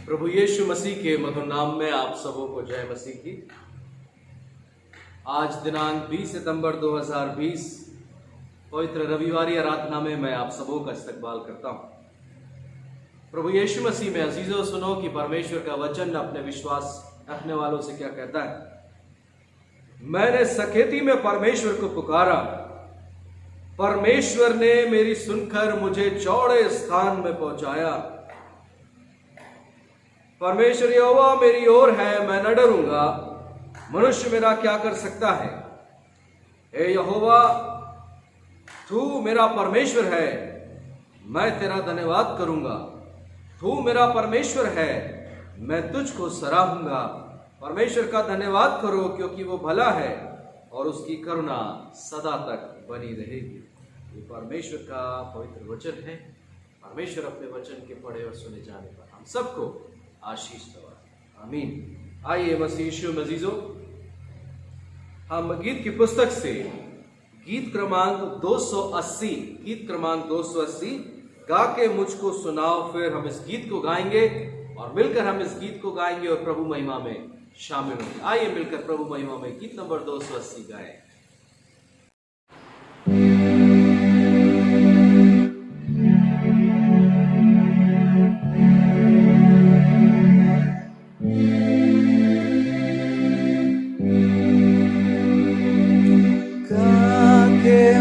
प्रभु यीशु मसीह के मधुर नाम में आप सबों को जय मसीह की। आज दिनांक 20 सितंबर 2020 पवित्र रविवारी आराधना में मैं आप सबों का इस्तकबाल करता हूं। प्रभु यीशु मसीह में अजीजों सुनो कि परमेश्वर का वचन अपने विश्वास रखने वालों से क्या कहता है। मैंने सकेती में परमेश्वर को पुकारा, परमेश्वर ने मेरी सुनकर मुझे चौड़े स्थान में पहुंचाया। परमेश्वर यहोवा मेरी ओर है, मैं न डरूंगा, मनुष्य मेरा क्या कर सकता है। हे यहोवा, तू मेरा परमेश्वर है, मैं तेरा धन्यवाद करूंगा। तू मेरा परमेश्वर है, मैं तुझको सराहूंगा। परमेश्वर का धन्यवाद करो क्योंकि वो भला है और उसकी करुणा सदा तक बनी रहेगी। ये परमेश्वर का पवित्र वचन है। परमेश्वर अपने वचन के पढ़े और सुने जाने पर हम सबको आशीष दवा, आमीन। आइए मसीह यीशु में अजीजों, हम गीत की पुस्तक से गीत क्रमांक 280 गा के मुझको सुनाओ, फिर हम इस गीत को गाएंगे और मिलकर हम इस गीत को गाएंगे और प्रभु महिमा में शामिल होंगे। आइए मिलकर प्रभु महिमा में गीत नंबर 280 गाएं।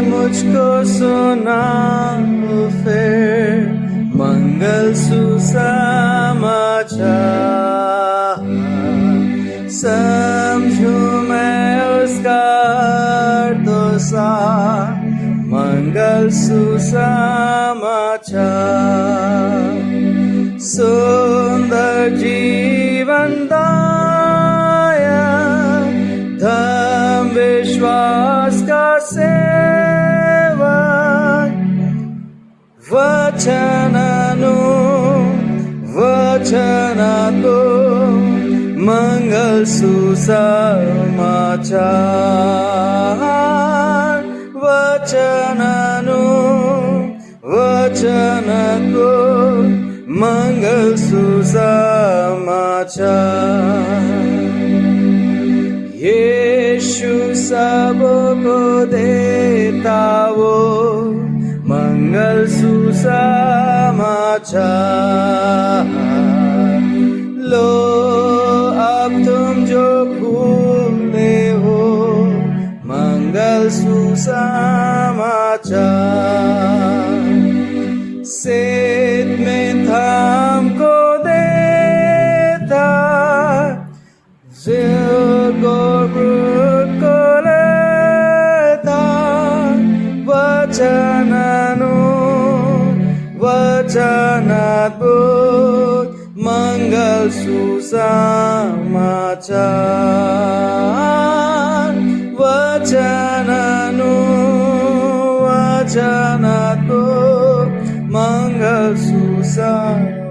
मुझको सुनाओ फिर मंगल सुसमाचार, समझूं मैं उसका तो सा मंगल सुसमाचार। सुंदर जीवन दाया धर्म विश्वास का वचनातो मंगल सुसमाचार। वचनातो मंगल सुसमाचार। यीशु सबको देता वो मंगल सुसमाचार। लो अब तुम जो भूले हो मंगल सुसमाचार। सेत में थाम को देता वचनाद्भुत मंगल सुसमाचार। वचनाद्भुत मंगल सुसमाचार।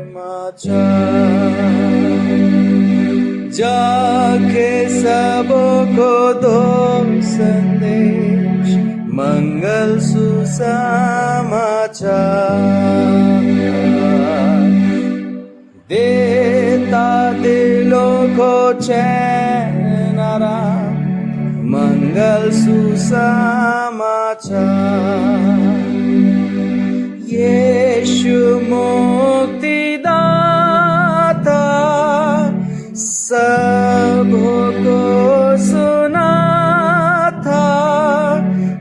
जाके सबको दो संदेश मंगल सुसमाचार। देता दिलों को चैन आराम मंगल सुसमाचार। यीशु मुक्तिदाता सबको सुनाता।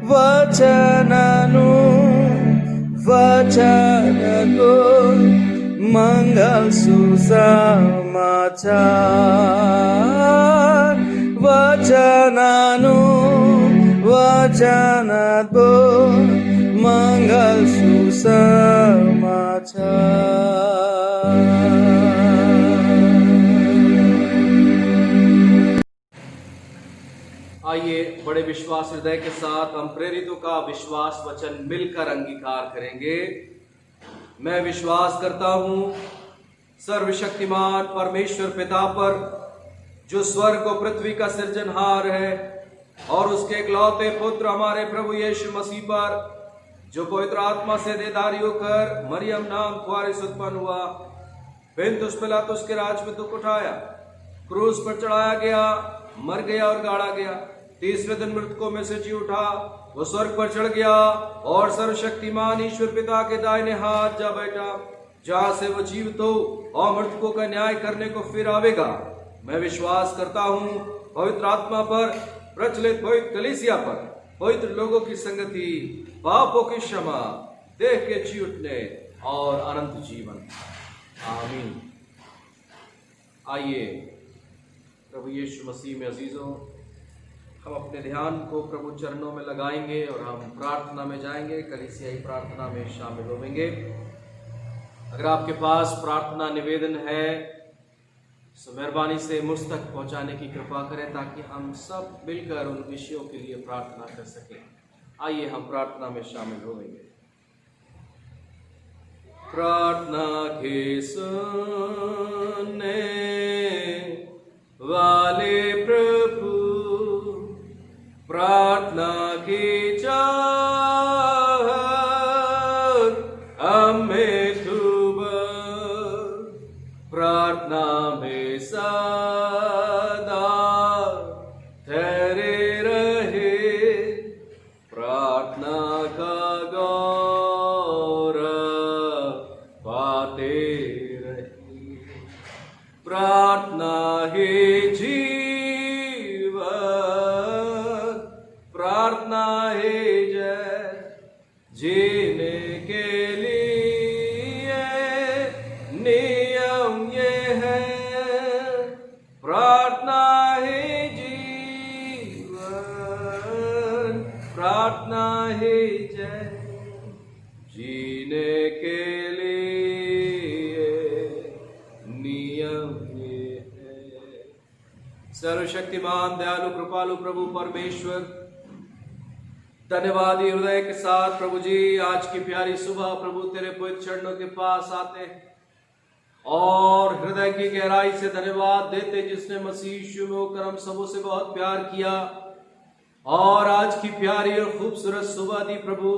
वचनातो मंगल सुसमाचार। वचनातो मंगल सुसमाचार। आइए बड़े विश्वास हृदय के साथ हम प्रेरितों का विश्वास वचन मिलकर अंगीकार करेंगे। मैं विश्वास करता हूं सर्वशक्तिमान परमेश्वर पिता पर, जो स्वर्ग और पृथ्वी का सृजनहार है, और उसके इकलौते पुत्र हमारे प्रभु यीशु मसीह पर, जो पवित्र आत्मा से देदारी होकर मरियम नाम कुंवारी से उत्पन्न हुआ, पुन्तियुस पिलातुस के राज में दुख उठाया, क्रूस पर चढ़ाया गया, मर गया और गाड़ा गया, तीसरे दिन मृतकों में से जी उठा, वो स्वर्ग पर चढ़ गया और सर्वशक्तिमान ईश्वर पिता के दाहिने हाथ जा बैठा, जहां से वो जीवितों और मृतकों का न्याय करने को फिर आवेगा। मैं विश्वास करता हूँ पवित्र आत्मा पर, प्रचलित पवित्र कलीसिया पर, पवित्र लोगों की संगति, पापों की क्षमा, देह के जी उठने और अनंत जीवन। आमीन। आइए प्रभु यीशु मसीह में अजीजों, हम अपने ध्यान को प्रभु चरणों में लगाएंगे और हम प्रार्थना में जाएंगे, कलीसियाई प्रार्थना में शामिल होंगे। अगर आपके पास प्रार्थना निवेदन है तो मेहरबानी से मुझ तक पहुंचाने की कृपा करें, ताकि हम सब मिलकर उन विषयों के लिए प्रार्थना कर सकें। आइए हम प्रार्थना में शामिल होंगे। प्रार्थना के सुनने वाले प्रभु, प्रार्थना की चाहत हमें खूब, प्रार्थना में सदा ठहरे रहे, प्रार्थना का गौरव पाते रहे। प्रार्थना ही जीवन, प्रार्थना ही जय, जीने के लिए नियम ये है, प्रार्थना ही जीवन, प्रार्थना ही जय, जीने के लिए नियम ये है। सर्वशक्तिमान दयालु कृपालु प्रभु परमेश्वर, धन्यवादी हृदय के साथ प्रभु जी आज की प्यारी सुबह प्रभु तेरे पवित्र चरणों के पास आते हैं और हृदय की गहराई से धन्यवाद देते, जिसने मसीह यीशु में होकर हम सबों से बहुत प्यार किया और आज की प्यारी और खूबसूरत सुबह दी प्रभु।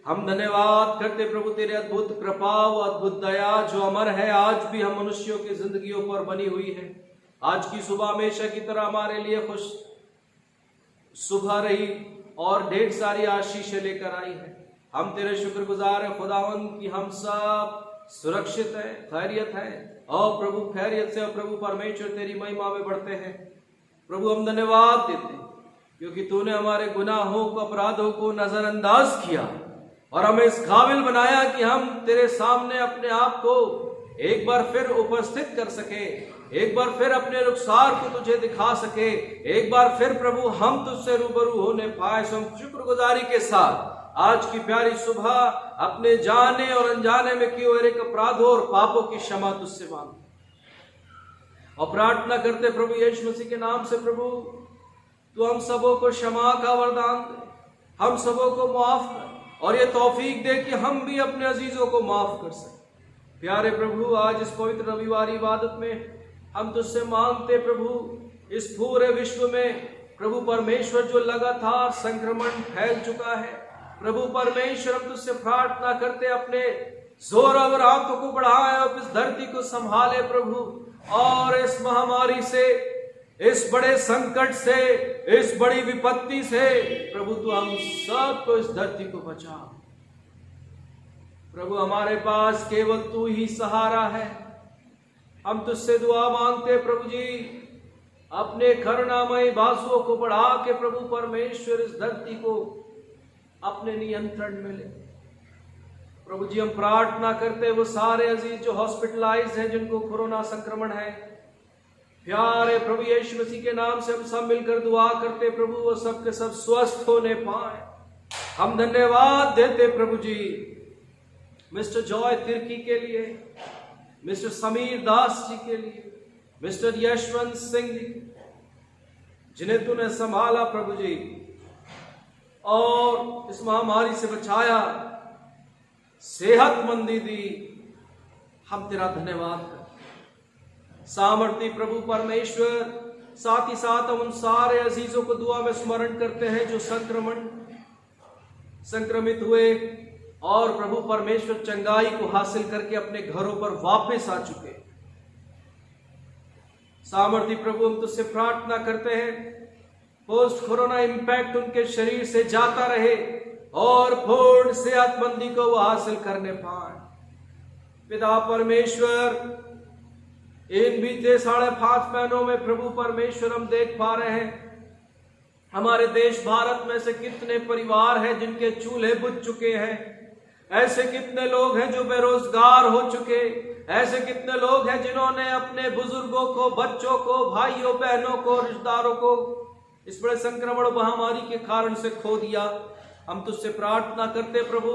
हम धन्यवाद करते प्रभु तेरे अद्भुत कृपा व अद्भुत दया जो अमर है, आज भी हम मनुष्यों की जिंदगियों पर बनी हुई है। आज की सुबह हमेशा की तरह हमारे लिए खुश सुबह रही और ढेर सारी आशीषें लेकर आई है। हम तेरे शुक्रगुजार है खुदावंद कि हम सब सुरक्षित है, खैरियत है और प्रभु खैरियत से और प्रभु परमेश्वर तेरी महिमा में बढ़ते हैं। प्रभु हम धन्यवाद देते हैं क्योंकि तूने हमारे गुनाहों को, अपराधों को नजरअंदाज किया और हमें इस काबिल बनाया कि हम तेरे सामने अपने आप को एक बार फिर उपस्थित कर सके, एक बार फिर अपने रुखसार को तुझे दिखा सके, एक बार फिर प्रभु हम तुझसे रूबरू होने पाए। हम शुक्रगुजारी के साथ आज की प्यारी सुबह अपने जाने और अनजाने में किए हुए अपराधों और पापों की क्षमा तुझसे मांग और प्रार्थना करते प्रभु यीशु मसीह के नाम से प्रभु तू हम सबों को क्षमा का वरदान दे, हम सबों को माफ कर और ये तौफीक दे कि हम भी अपने अजीजों को माफ कर सकें। प्यारे प्रभु आज इस पवित्र रविवार इबादत में हम तुझसे मांगते प्रभु, इस पूरे विश्व में प्रभु परमेश्वर जो लगातार संक्रमण फैल चुका है, प्रभु परमेश्वर हम तुझसे प्रार्थना करते अपने जोर और आंखों को बढ़ाए और इस धरती को संभाले प्रभु, और इस महामारी से, इस बड़े संकट से, इस बड़ी विपत्ति से प्रभु तू हम सबको इस धरती को बचा। प्रभु हमारे पास केवल तू ही सहारा है। हम तुझसे दुआ मांगते प्रभु जी, अपने करुणामय बाजुओं को बढ़ा के प्रभु परमेश्वर इस धरती को अपने नियंत्रण में ले। प्रभु जी हम प्रार्थना करते वो सारे अजीज जो हॉस्पिटलाइज हैं, जिनको कोरोना संक्रमण है, प्यारे प्रभु यीशु मसीह के नाम से हम सब मिलकर दुआ करते प्रभु वो सब के सब स्वस्थ होने पाए। हम धन्यवाद देते प्रभु जी मिस्टर जॉय तिर्की के लिए, मिस्टर समीर दास जी के लिए, मिस्टर यशवंत सिंह जी जिन्हें तूने संभाला प्रभु जी और इस महामारी से बचाया, सेहतमंदी दी। हम तेरा धन्यवाद करते। सामर्थी प्रभु परमेश्वर, साथ ही साथ हम उन सारे अजीजों को दुआ में स्मरण करते हैं जो संक्रमित हुए और प्रभु परमेश्वर चंगाई को हासिल करके अपने घरों पर वापस आ चुके। सामर्थ्य प्रभु हम तुझसे प्रार्थना करते हैं, पोस्ट कोरोना इंपैक्ट उनके शरीर से जाता रहे और पूर्ण सेहतमंदी को वो हासिल करने पाए। पिता परमेश्वर, इन बीते 5.5 महीनों में प्रभु परमेश्वर हम देख पा रहे हैं हमारे देश भारत में से कितने परिवार हैं जिनके चूल्हे बुझ चुके हैं। ऐसे कितने लोग हैं जो बेरोजगार हो चुके। ऐसे कितने लोग हैं जिन्होंने अपने बुजुर्गों को, बच्चों को, भाइयों बहनों को, रिश्तेदारों को इस बड़े संक्रमण महामारी के कारण से खो दिया। हम तुझसे प्रार्थना करते प्रभु,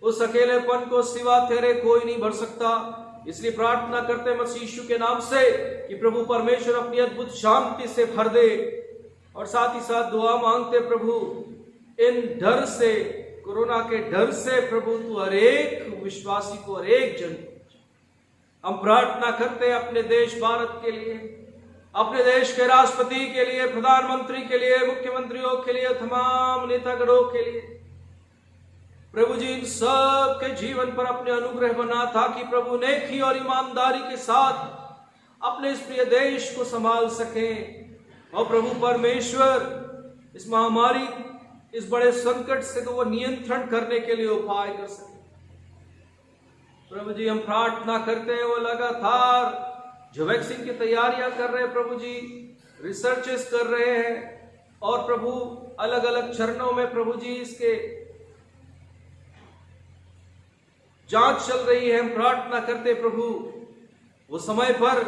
उस अकेलेपन को सिवा तेरे कोई नहीं भर सकता। इसलिए प्रार्थना करते मसीह यीशु के नाम से कि प्रभु परमेश्वर अपनी अद्भुत शांति से भर दे। और साथ ही साथ दुआ मांगते प्रभु, इन डर से, कोरोना के डर से प्रभु तू हर एक विश्वासी को, हर एक जन को, हम प्रार्थना करते हैं अपने देश भारत के लिए, अपने देश के राष्ट्रपति के लिए, प्रधानमंत्री के लिए, मुख्यमंत्रियों के लिए, तमाम नेतागणों के लिए। प्रभु जी इन सब के जीवन पर अपने अनुग्रह बना ताकि प्रभु नेकी और ईमानदारी के साथ अपने इस प्रिय देश को संभाल सके। और प्रभु परमेश्वर इस महामारी, इस बड़े संकट से तो वो नियंत्रण करने के लिए उपाय कर सके। प्रभु जी हम प्रार्थना करते हैं वो लगातार जो वैक्सीन की तैयारियां कर रहे हैं प्रभु जी, रिसर्चेस कर रहे हैं और प्रभु अलग अलग चरणों में प्रभु जी इसके जांच चल रही है। हम प्रार्थना करते प्रभु वो समय पर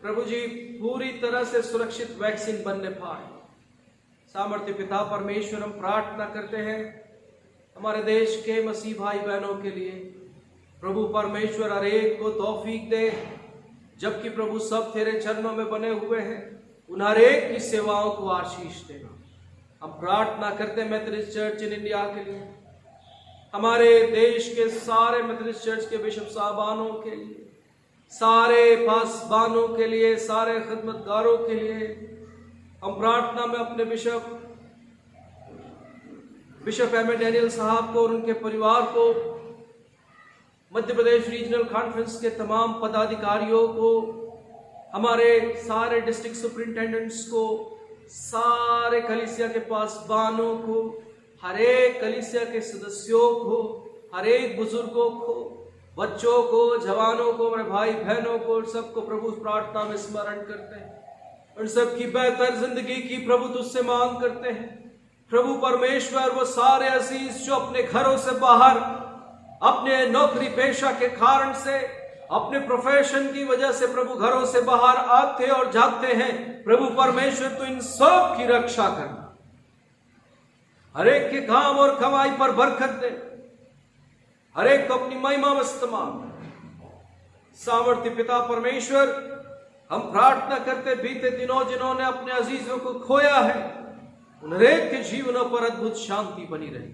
प्रभु जी पूरी तरह से सुरक्षित वैक्सीन बनने पाए। सामर्थ्य पिता परमेश्वर हम प्रार्थना करते हैं हमारे देश के मसीह भाई बहनों के लिए। प्रभु परमेश्वर हर एक को तौफीक दे, जबकि प्रभु सब तेरे चरणों में बने हुए हैं, उन हर एक की सेवाओं को आशीष देना। हम प्रार्थना करते हैं मेथोडिस्ट चर्च इन इंडिया के लिए, हमारे देश के सारे मेथोडिस्ट चर्च के बिशप साहबानों के लिए, सारे पासबानों के लिए, सारे खिदमतगारों के लिए। हम प्रार्थना में अपने बिशप एम ए डैनियल साहब को और उनके परिवार को, मध्य प्रदेश रीजनल कॉन्फ्रेंस के तमाम पदाधिकारियों को, हमारे सारे डिस्ट्रिक्ट सुपरिंटेंडेंट्स को, सारे कलीसिया के पासबानों को, हर एक कलीसिया के सदस्यों को, हर एक बुजुर्गों को, बच्चों को, जवानों को, मेरे भाई बहनों को, सबको प्रभु प्रार्थना में स्मरण करते हैं। उन सब की बेहतर जिंदगी की प्रभु तुझसे मांग करते हैं। प्रभु परमेश्वर वो सारे अजीज जो अपने घरों से बाहर, अपने नौकरी पेशा के कारण से, अपने प्रोफेशन की वजह से प्रभु घरों से बाहर आते और जाते हैं, प्रभु परमेश्वर तो इन सब की रक्षा करना, हर एक के काम और कमाई पर बरकत दे, हर एक को अपनी महिमा में इस्तेमाल। सामर्थ्य पिता परमेश्वर हम प्रार्थना करते बीते दिनों जिन्होंने अपने अजीजों को खोया है, उन हर एक के जीवनों पर अद्भुत शांति बनी रही।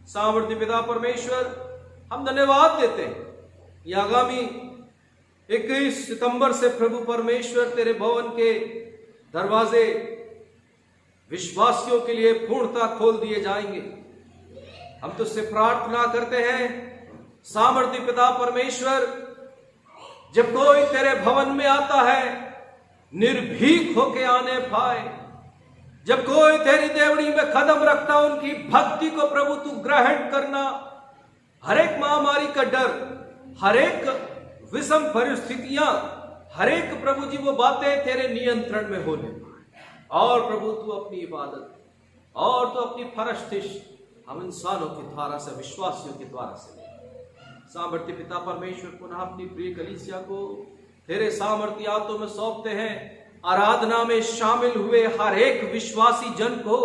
सामर्थ्य पिता परमेश्वर हम धन्यवाद देते हैं ये आगामी 21 सितंबर से प्रभु परमेश्वर तेरे भवन के दरवाजे विश्वासियों के लिए पूर्णतः खोल दिए जाएंगे। हम तुझसे प्रार्थना करते हैं सामर्थ्य पिता परमेश्वर, जब कोई तेरे भवन में आता है निर्भीक होके आने पाए, जब कोई तेरी देवड़ी में कदम रखता उनकी भक्ति को प्रभु तू ग्रहण करना। हर एक महामारी का डर, हर एक विषम परिस्थितियां, हर एक प्रभु जी वो बातें तेरे नियंत्रण में होने और प्रभु तू अपनी इबादत और तू अपनी फरस्तिश हम इंसानों के द्वारा से, विश्वासियों के द्वारा से। सामर्थ्य पिता परमेश्वर पुनः अपनी प्रिय कलीसिया को तेरे सामर्थ्य हाथों में सौंपते हैं। आराधना में शामिल हुए हर एक विश्वासी जन को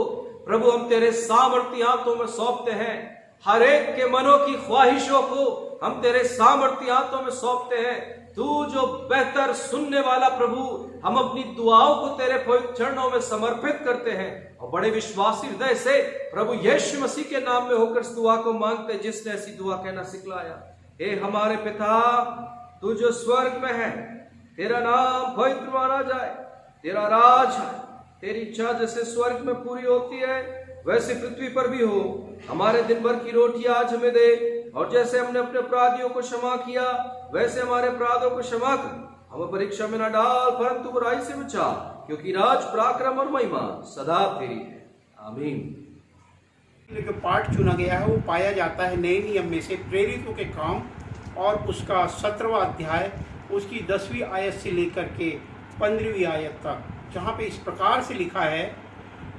प्रभु हम तेरे सामर्थ्य हाथों में सौंपते हैं। हर एक के मनों की ख्वाहिशों को हम तेरे सामर्थ्य हाथों में सौंपते हैं। तू जो बेहतर सुनने वाला प्रभु, हम अपनी दुआओं को तेरे पवित्र चरणों में समर्पित करते हैं और बड़े विश्वासी हृदय से प्रभु यीशु मसीह के नाम में होकर इस दुआ को मांगते जिसने ऐसी दुआ कहना सिखलाया। हे हमारे पिता, तू जो स्वर्ग में है, तेरा नाम पवित्र माना जाए, तेरा राज है, तेरी इच्छा जैसे स्वर्ग में पूरी होती है वैसे पृथ्वी पर भी हो। हमारे दिन भर की रोटी आज हमें दे, और जैसे हमने अपने अपराधियों को क्षमा किया वैसे हमारे अपराधों को क्षमा कर। हमें परीक्षा में न डाल, परंतु बुराई से बचा, क्योंकि राज, पराक्रम और महिमा सदा तेरी है। आमीन। जो पाठ चुना गया है वो पाया जाता है नए नियम में से प्रेरितों के काम और उसका 17वां अध्याय, उसकी 10वीं आयत से लेकर के 15वीं आयत तक, जहाँ पे इस प्रकार से लिखा है,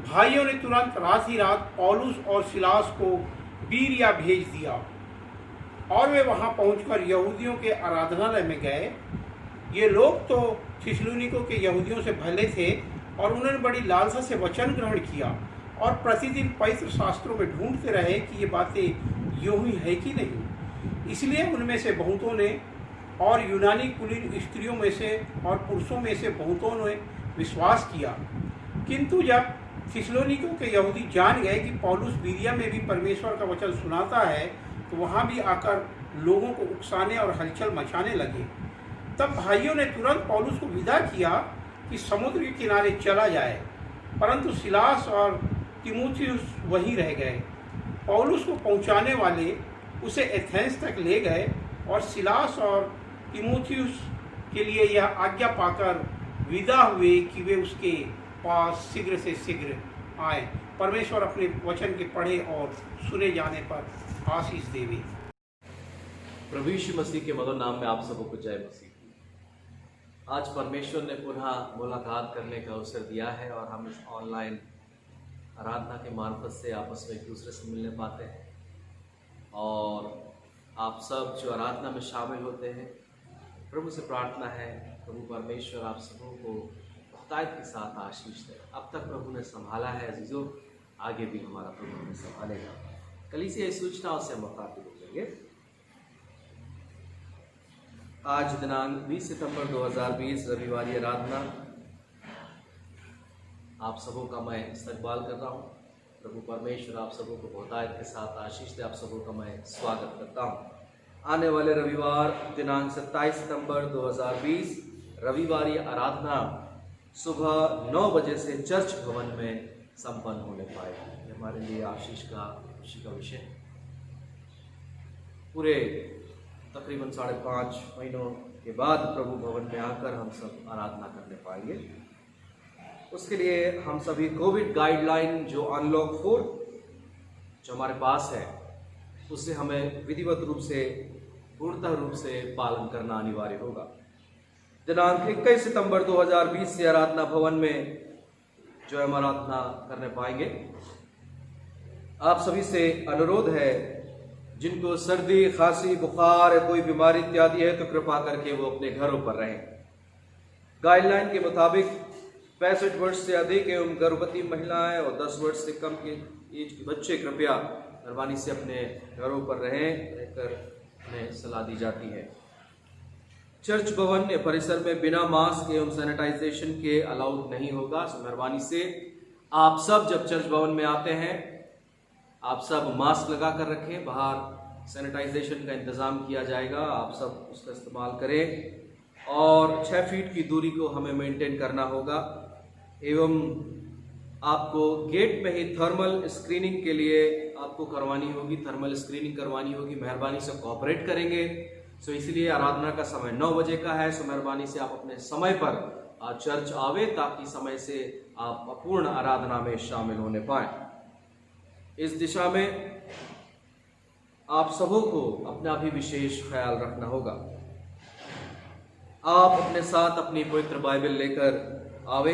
भाइयों ने तुरंत रात ही रात पौलुस और सिलास को बीरिया भेज दिया और वे वहाँ पहुंचकर यहूदियों के आराधनालय में गए। ये लोग तो थिस्सलुनीकों के यहूदियों से भले थे और उन्होंने बड़ी लालसा से वचन ग्रहण किया और प्रतिदिन पवित्र शास्त्रों में ढूंढते रहे कि ये बातें यूं ही है कि नहीं। इसलिए उनमें से बहुतों ने और यूनानी कुलीन स्त्रियों में से और पुरुषों में से बहुतों ने विश्वास किया। किंतु जब थिस्सलुनीकों के यहूदी जान गए कि पौलुस बीरिया में भी परमेश्वर का वचन सुनाता है, तो वहाँ भी आकर लोगों को उकसाने और हलचल मचाने लगे। तब भाइयों ने तुरंत पौलुस को विदा किया कि समुद्र के किनारे चला जाए, परंतु सिलास और तीमुथियुस वहीं रह गए। पौलुस को पहुंचाने वाले उसे एथेंस तक ले गए और सिलास और तीमुथियुस के लिए यह आज्ञा पाकर विदा हुए कि वे उसके पास शीघ्र से शीघ्र आए। परमेश्वर अपने वचन के पढ़े और सुने जाने पर आशीष देवे। प्रभु यीशु मसीह के मधुर नाम में आप सबको को जय मसीह। आज परमेश्वर ने पुनः मुलाकात करने का अवसर दिया है और हम इस ऑनलाइन आराधना के मार्फत से आपस में एक दूसरे से मिलने पाते हैं। और आप सब जो आराधना में शामिल होते हैं, प्रभु से प्रार्थना है प्रभु परमेश्वर आप सबों को बहुतायत के साथ आशीष दे। अब तक प्रभु ने संभाला है अजीजों, आगे भी हमारा प्रभु हमें संभालेगा। कलीसिया सूचनाओं से हम मुखातिब हो जाएंगे। आज दिनांक 20 सितंबर 2020 रविवार आराधना आप सबों का मैं इस्तकबाल कर रहा हूँ। प्रभु परमेश्वर आप सबों को बहुतायत के साथ आशीष दे। आप सबों का मैं स्वागत करता हूँ। आने वाले रविवार दिनांक 27 सितंबर 2020 रविवार आराधना सुबह 9 बजे से चर्च भवन में संपन्न होने पाएगी। ये हमारे लिए आशीष का खुशी का विषय है। पूरे तकरीबन 5.5 महीनों के बाद प्रभु भवन में आकर हम सब आराधना करने पाएंगे। उसके लिए हम सभी कोविड गाइडलाइन जो अनलॉक 4 जो हमारे पास है, उससे हमें विधिवत रूप से पूर्णतः रूप से पालन करना अनिवार्य होगा। दिनांक 21 सितंबर 2020 से आराधना भवन में जो हम आराधना करने पाएंगे। आप सभी से अनुरोध है, जिनको सर्दी, खांसी, बुखार या कोई बीमारी इत्यादि है, तो कृपा करके वो अपने घरों पर रहें। गाइडलाइन के मुताबिक 65 वर्ष से अधिक एवं गर्भवती महिलाएं और 10 वर्ष से कम के एज के बच्चे कृपया मेहरबानी से अपने घरों पर रहकर उन्हें सलाह दी जाती है। चर्च भवन या परिसर में बिना मास्क एवं सैनिटाइजेशन के अलाउड नहीं होगा। सो मेहरबानी से आप सब जब चर्च भवन में आते हैं, आप सब मास्क लगा कर रखें। बाहर सैनिटाइजेशन का इंतज़ाम किया जाएगा, आप सब उसका इस्तेमाल करें। और 6 फीट की दूरी को हमें मेंटेन करना होगा। एवं आपको गेट में ही थर्मल स्क्रीनिंग के लिए आपको करवानी होगी, थर्मल स्क्रीनिंग करवानी होगी। मेहरबानी से कोऑपरेट करेंगे। सो इसलिए आराधना का समय 9 बजे का है। सो मेहरबानी से आप अपने समय पर चर्च आवे, ताकि समय से आप अपूर्ण आराधना में शामिल होने पाएं। इस दिशा में आप सबों को अपना भी विशेष ख्याल रखना होगा। आप अपने साथ अपनी पवित्र बाइबल लेकर आवे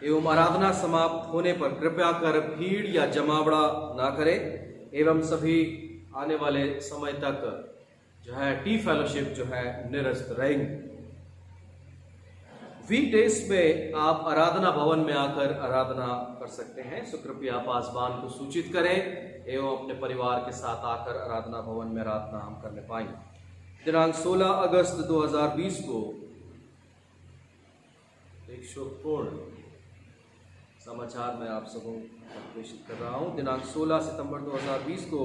एवं आराधना समाप्त होने पर कृपया कर भीड़ या जमावड़ा ना करें। एवं सभी आने वाले समय तक जो है टी फेलोशिप जो है निरस्त रहेंगे। वीकडेज में आप आराधना भवन में आकर आराधना कर सकते हैं। सो कृपया पासबान को सूचित करें एवं अपने परिवार के साथ आकर आराधना भवन में आराधना हम करने पाएंगे। दिनांक 16 अगस्त 2020 को एक शोकपूर्ण समाचार मैं आप सबों को प्रेषित कर रहा हूं। दिनांक 16 सितंबर 2020 को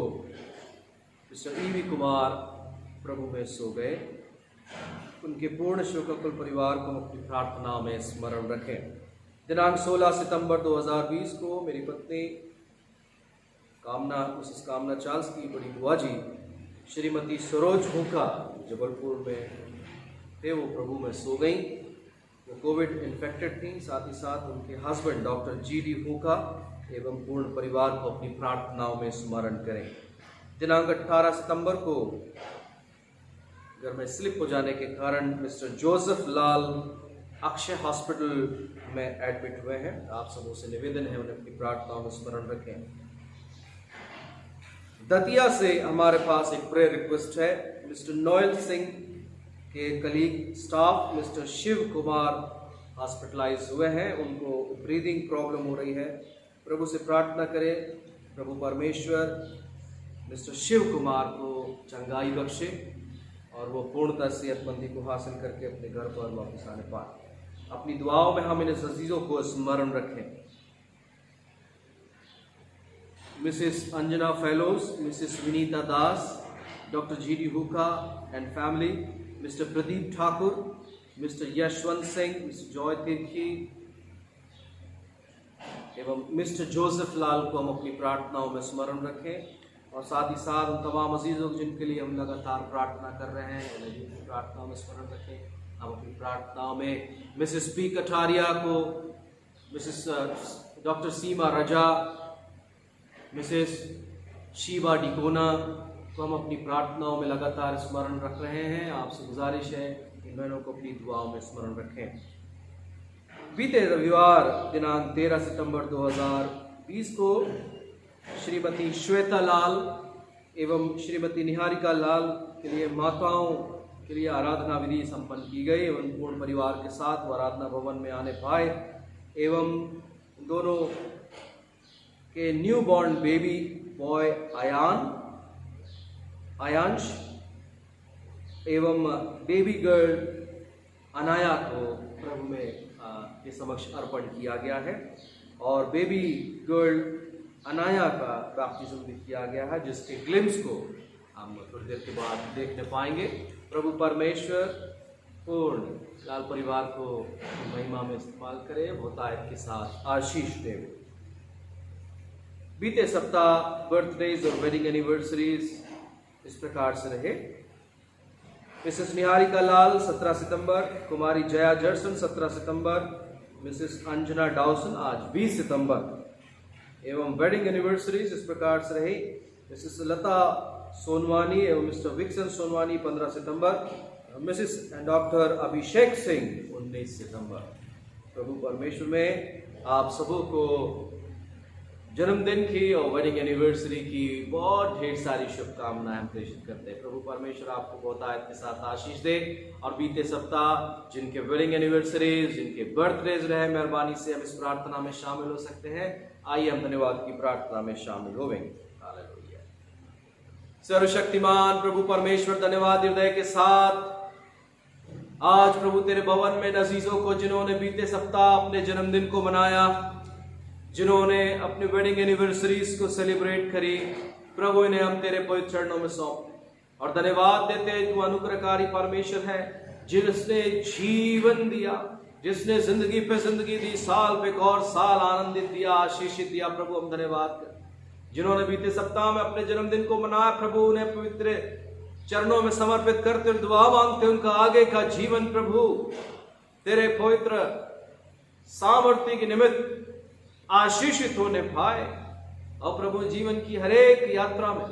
मिस्टर ईवी कुमार प्रभु में सो गए। उनके पूर्ण शोकाकुल परिवार को अपनी प्रार्थना में स्मरण रखें। दिनांक 16 सितंबर 2020 को मेरी पत्नी मिसेस कामना चार्ल्स की बड़ी बुआ जी श्रीमती सरोज हुक्का जबलपुर में थे वो प्रभु में सो गई। वो कोविड इन्फेक्टेड थी। साथ ही साथ उनके हस्बैंड डॉक्टर जी.डी. हुका एवं पूर्ण परिवार को अपनी प्रार्थनाओं में स्मरण करें। दिनांक 18 सितंबर को घर में स्लिप हो जाने के कारण मिस्टर जोसेफ लाल अक्षय हॉस्पिटल में एडमिट हुए हैं। आप सबों से निवेदन है उन्हें अपनी प्रार्थनाओं में स्मरण रखें। दतिया से हमारे पास एक प्रेयर रिक्वेस्ट है। मिस्टर नोएल सिंह के colleague staff mister Shiv Kumar hospitalise हुए हैं। उनको ब्रीदिंग प्रॉब्लम हो रही है। प्रभु से प्रार्थना करें प्रभु परमेश्वर मिस्टर शिव कुमार को चंगाई बख्शे और वो पूर्णतः सेहतमंदी को हासिल करके अपने घर पर वापस आने पाए। अपनी दुआओं में हम इन अजीजों को स्मरण रखें। Mrs Anjana Fellows, Mrs Vinita Das, doctor G D. हुका and family, mister Pradeep Thakur, mister Yashwant Singh, mister Joy Tirkey एवं मिस्टर जोसेफ लाल को हम अपनी प्रार्थनाओं में स्मरण रखें। और साथ ही साथ उन तमाम अजीजों जिनके लिए हम लगातार प्रार्थना कर रहे हैं उन्हें भी अपनी प्रार्थनाओं में स्मरण रखें। हम अपनी प्रार्थनाओं में मिसेस पी कठारिया को, मिसेस डॉक्टर सीमा रजा, मिसेस शीबा डिकोना को हम अपनी प्रार्थनाओं में लगातार स्मरण रख रहे हैं। आपसे गुजारिश है इन बहनों को अपनी दुआओं में स्मरण रखें। बीते रविवार दिनांक 13 सितंबर 2020 को श्रीमती श्वेता लाल एवं श्रीमती निहारिका लाल के लिए माताओं के लिए आराधना विधि संपन्न की गई एवं पूर्ण परिवार के साथ वो आराधना भवन में आने पाए एवं दोनों के new born baby boy Aayansh एवं बेबी गर्ल अनाया को प्रभु में के समक्ष अर्पण किया गया है और बेबी गर्ल अनाया का बैप्टिज्म भी किया गया है, जिसके ग्लिम्स को हम थोड़ी देर के बाद देखने पाएंगे। प्रभु परमेश्वर पूर्ण लाल परिवार को महिमा में इस्तेमाल करे, बहुतायत के साथ आशीष दे। बीते सप्ताह बर्थडेज और वेडिंग एनिवर्सरीज इस प्रकार से रहे। मिसेस निहारिका लाल 17 सितंबर, कुमारी जया जर्सन 17 सितंबर, मिसेस अंजना डाउसन आज 20 सितंबर एवं वेडिंग एनिवर्सरीज इस प्रकार से रही। मिसेस लता सोनवानी एवं मिस्टर विक्सन सोनवानी 15 सितंबर, मिसेस डॉक्टर अभिषेक सिंह 19 सितंबर। प्रभु परमेश्वर में आप सबों को जन्मदिन की और वेडिंग एनिवर्सरी की बहुत ढेर सारी शुभकामनाएं हम प्रेषित करते हैं। प्रभु परमेश्वर आपको बहुतायत के साथ आशीष दे। और बीते सप्ताह जिनके वेडिंग एनिवर्सरीज, जिनके बर्थडेज रहे, मेहरबानी से हम इस प्रार्थना में शामिल हो सकते हैं। आइए हम धन्यवाद की प्रार्थना में शामिल होवेंगे। हालेलुया। सर्वशक्तिमान प्रभु परमेश्वर, धन्यवाद हृदय के साथ आज प्रभु तेरे भवन में अजीजों को जिन्होंने बीते सप्ताह अपने जन्मदिन को मनाया, जिन्होंने अपने वेडिंग एनिवर्सरीज को सेलिब्रेट करी, प्रभु इन्हें हम तेरे पवित्र चरणों में सौंपते और धन्यवाद देते हैं। तू अनुग्रहकारी परमेश्वर है, जिसने जीवन दिया, जिसने जिंदगी पे जिंदगी दी, साल पे और साल आनंदित दिया, आशीषित दिया। प्रभु हम धन्यवाद कर जिन्होंने बीते सप्ताह में अपने जन्मदिन को मनाया, प्रभु उन्हें पवित्र चरणों में समर्पित करते दुआ मांगते उनका आगे का जीवन प्रभु तेरे पवित्र सामर्थ्य के निमित्त आशीषित होने पाए। और प्रभु जीवन की हरेक यात्रा में,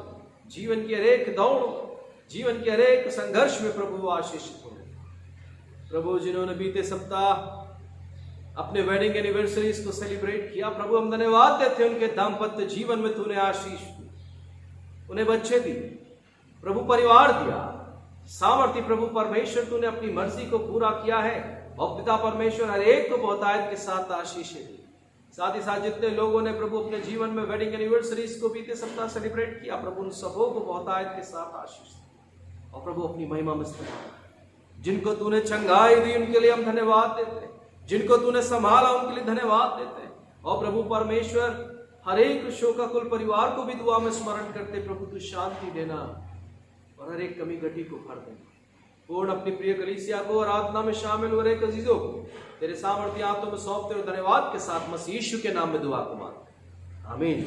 जीवन की हरेक दौड़, जीवन के हरेक संघर्ष में प्रभु आशीषित हो। प्रभु जिन्होंने बीते सप्ताह अपने वेडिंग एनिवर्सरीज को सेलिब्रेट किया, प्रभु हम धन्यवाद देते हैं उनके दाम्पत्य जीवन में तूने आशीष दी, उन्हें बच्चे दिए, प्रभु परिवार दिया, सामर्थ्य प्रभु परमेश्वर तूने अपनी मर्जी को पूरा किया है। और पिता परमेश्वर हर एक को बहुतायत के साथ आशीष दी। साथ ही साथ जितने लोगों ने प्रभु अपने जीवन में वेडिंग एनिवर्सरीज को बीते सप्ताह सेलिब्रेट किया, प्रभु उन सबों को बहुतायत के साथ आशीष दी और प्रभु अपनी महिमा में इस्तेमाल। जिनको तूने चंगाई दी उनके लिए हम धन्यवाद देते हैं, जिनको तूने संभाला उनके लिए धन्यवाद देते हैं। और प्रभु परमेश्वर हर एक शोकाकुल परिवार को भी दुआ में स्मरण करते, प्रभु तू शांति देना और हर एक कमी घटी को भर देना। पूर्ण अपनी प्रिय कलीसिया को आराधना में शामिल हो रहे अजीजों को तेरे सामर्थ्य हाथों में सौंपते हुए धन्यवाद के साथ मसीह यीशु के नाम में दुआ को मांगते हैं, आमीन।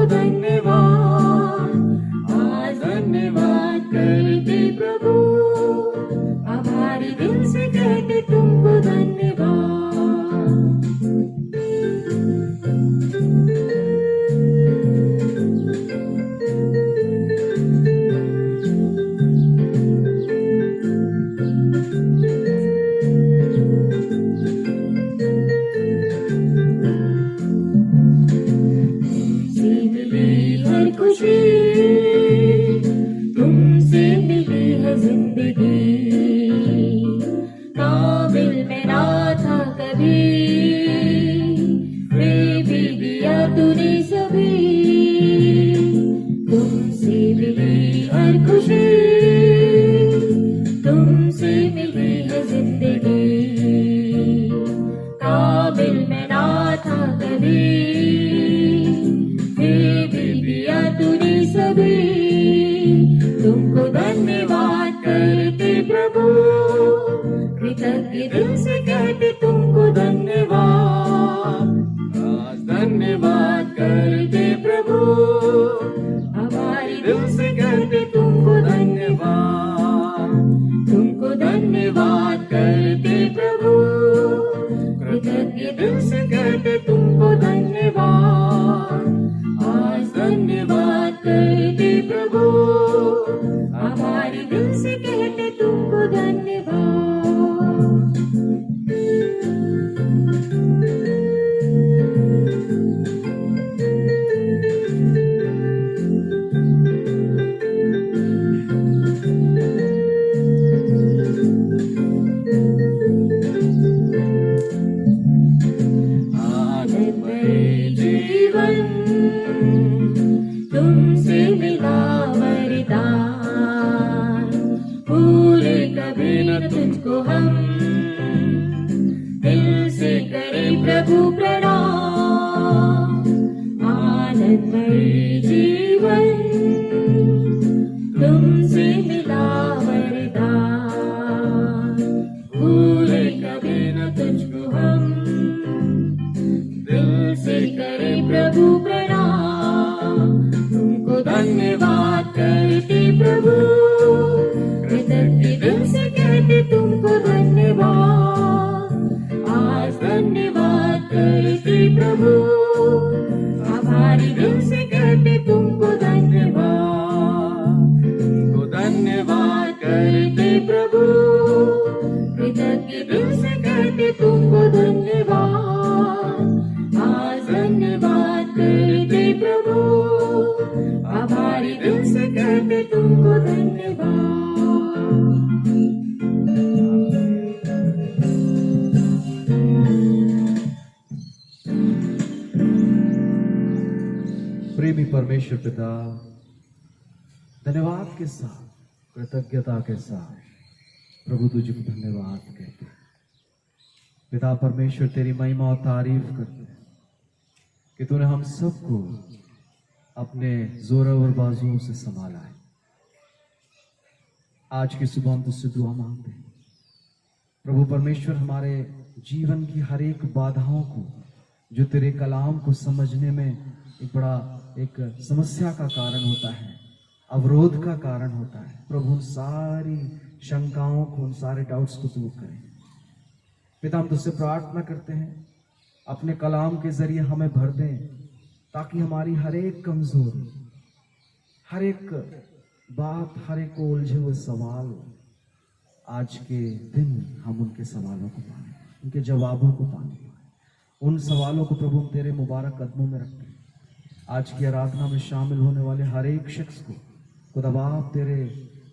धन्यवाद, आज धन्यवाद करते प्रभु, आभारी दिल से कहते तुमको धन्यवाद। तुमसे मिली है जिंदगी, काबिल मैं ना था कभी, फिर भी दिया तूने सभी। तुमसे मिली हर खुशी, तुमसे मिली है जिंदगी, काबिल मैं ना था कभी, फिर भी दिया तूने सभी। तुमको धन्यवाद करते प्रभु, कृतज्ञ दिल से कहते तुमको धन्यवाद, आज धन्यवाद करते प्रभु, हमारे दिल से कहते तुमको धन्यवाद। तुमको धन्यवाद करते प्रभु, कृतज्ञ दिल से कहते तुमको धन्यवाद, आज धन्यवाद करते प्रभु, हमारे दिल से कहते तुमको धन्यवाद। आनंदमय जीवन तुमसे मिला वरदान, भूले कभी न तुझको हम, दिल से करें प्रभु प्रणाम। आनंदमय जीवन तुमसे मिला वरदान, भूले कभी न तुझको हम, दिल से करें प्रभु प्रणाम। तुमको धन्यवाद करते प्रभु, कृतज्ञ दिल से कहते तुमको धन्यवाद, आज धन्यवाद करते प्रभु, आभारी दिल से कहते तुमको धन्यवाद। तुमको धन्यवाद करते प्रभु, कृतज्ञ दिल से कहते तुमको धन्यवाद, आज धन्यवाद करते प्रभु, आभारी दिल से कहते तुमको धन्यवाद। प्रेमी परमेश्वर पिता, धन्यवाद के साथ, कृतज्ञता के साथ प्रभु तुझे को धन्यवाद कहते हैं। पिता परमेश्वर तेरी महिमा और तारीफ करते हैं कि तूने हम सबको अपने जोरावर बाजुओं से संभाला है। आज की सुबह हम तुझसे दुआ मांगते हैं प्रभु परमेश्वर, हमारे जीवन की हर एक बाधाओं को, जो तेरे कलाम को समझने में एक बड़ा एक समस्या का कारण होता है, अवरोध का कारण होता है, प्रभु उन सारी शंकाओं को, उन सारे डाउट्स को दूर करें। पिता हम तुझसे प्रार्थना करते हैं, अपने कलाम के जरिए हमें भर दें, ताकि हमारी हर एक कमजोरी, हर एक बात, हर एक उलझे हुए सवाल, आज के दिन हम उनके सवालों को पाएं, उनके जवाबों को पाएं। उन सवालों को प्रभु हम तेरे मुबारक कदमों में रखते हैं। आज की आराधना में शामिल होने वाले हर एक शख्स को खुदा आप तेरे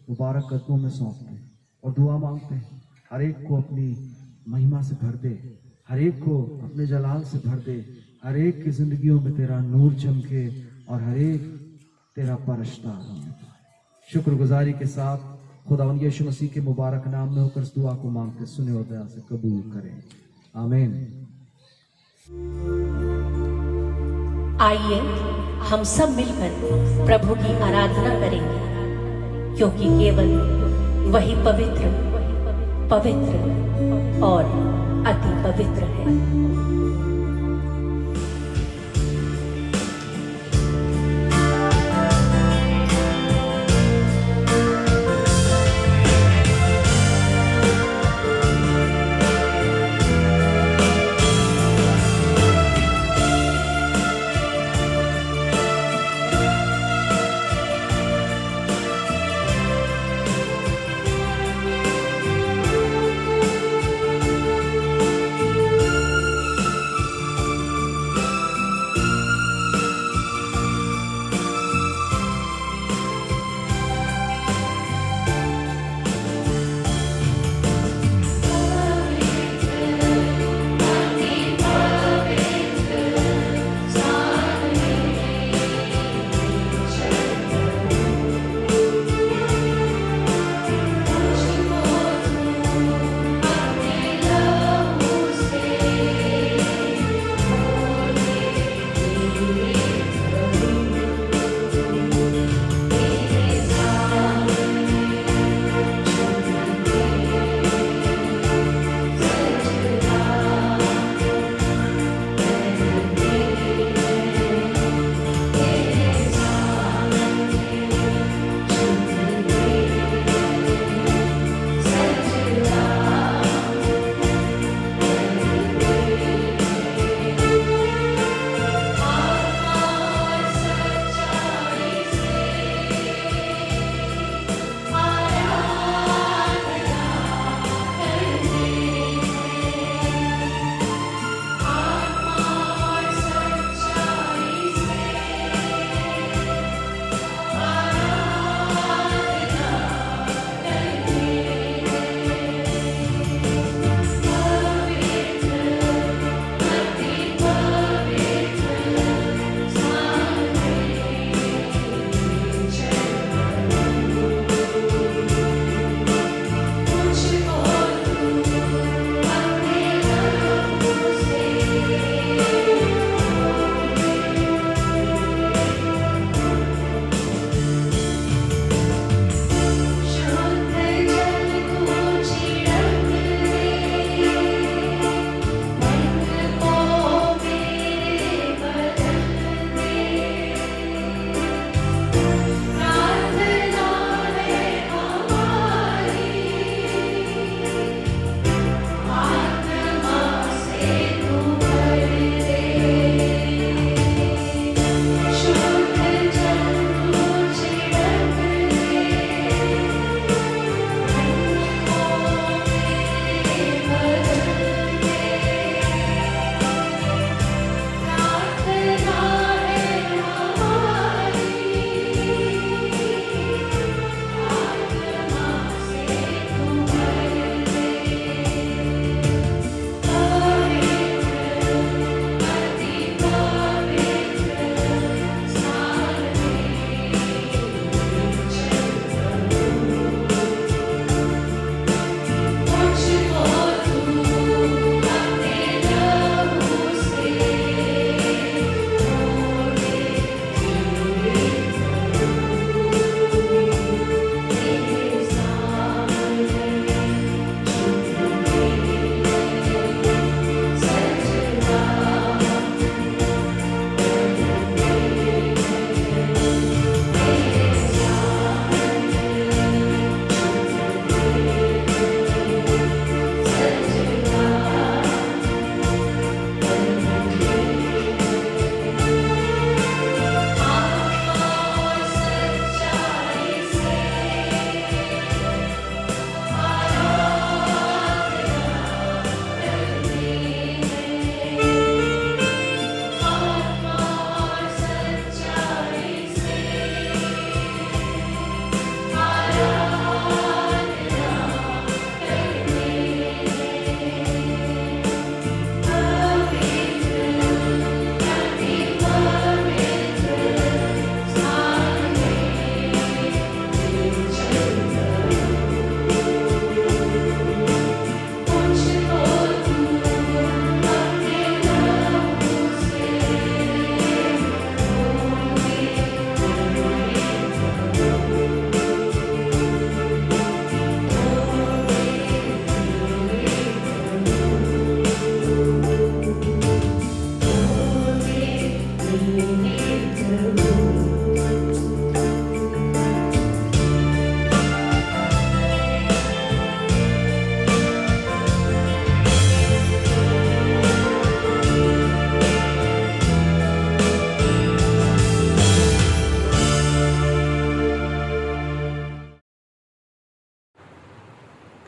मुबारक कदमों में सौंपते हैं और दुआ मांगते हैं, हर एक को अपनी महिमा से भर दे, हर एक को अपने जलाल से भर दे, हर एक की जिंदगियों में तेरा नूर चमके और हर एक तेरा परस्तार होने पाए। शुक्रगुजारी के साथ खुदा यीशु मसीह के मुबारक नाम में होकर इस दुआ को मांगते सुने और दया से कबूल करें, आमीन। आइए हम सब मिलकर प्रभु की आराधना करेंगे, क्योंकि केवल वही पवित्र, पवित्र और अति पवित्र है।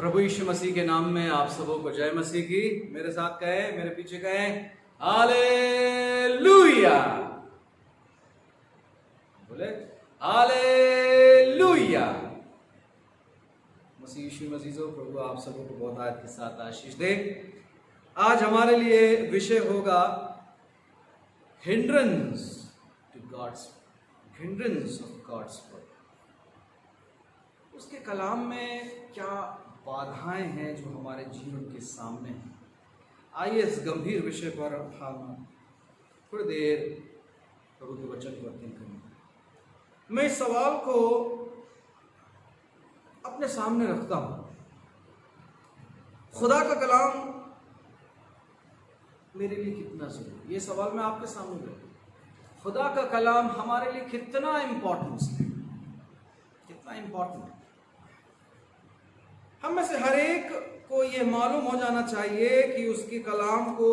प्रभु यीशु मसीह के नाम में आप सबों को जय मसीह की। मेरे साथ कहें, मेरे पीछे कहें, हालेलुया। बोले हालेलुया। मसीह यीशु मसीह प्रभु आप सबों को बहुत आयत के साथ आशीष दे। आज हमारे लिए विषय होगा hindrance to God's, hindrance of God's work. उसके कलाम में क्या बाधाएं हैं जो हमारे जीवन के सामने हैं। आइए इस गंभीर विषय पर हम थोड़ी देर प्रभु के वचन को अध्ययन करेंगे। मैं इस सवाल को अपने सामने रखता हूं, खुदा का कलाम मेरे लिए कितना जरूरी। ये सवाल मैं आपके सामने रखता, खुदा का कलाम हमारे लिए कितना इंपॉर्टेंस है, कितना इंपॉर्टेंट है। हम में से हर एक को यह मालूम हो जाना चाहिए कि उसके कलाम को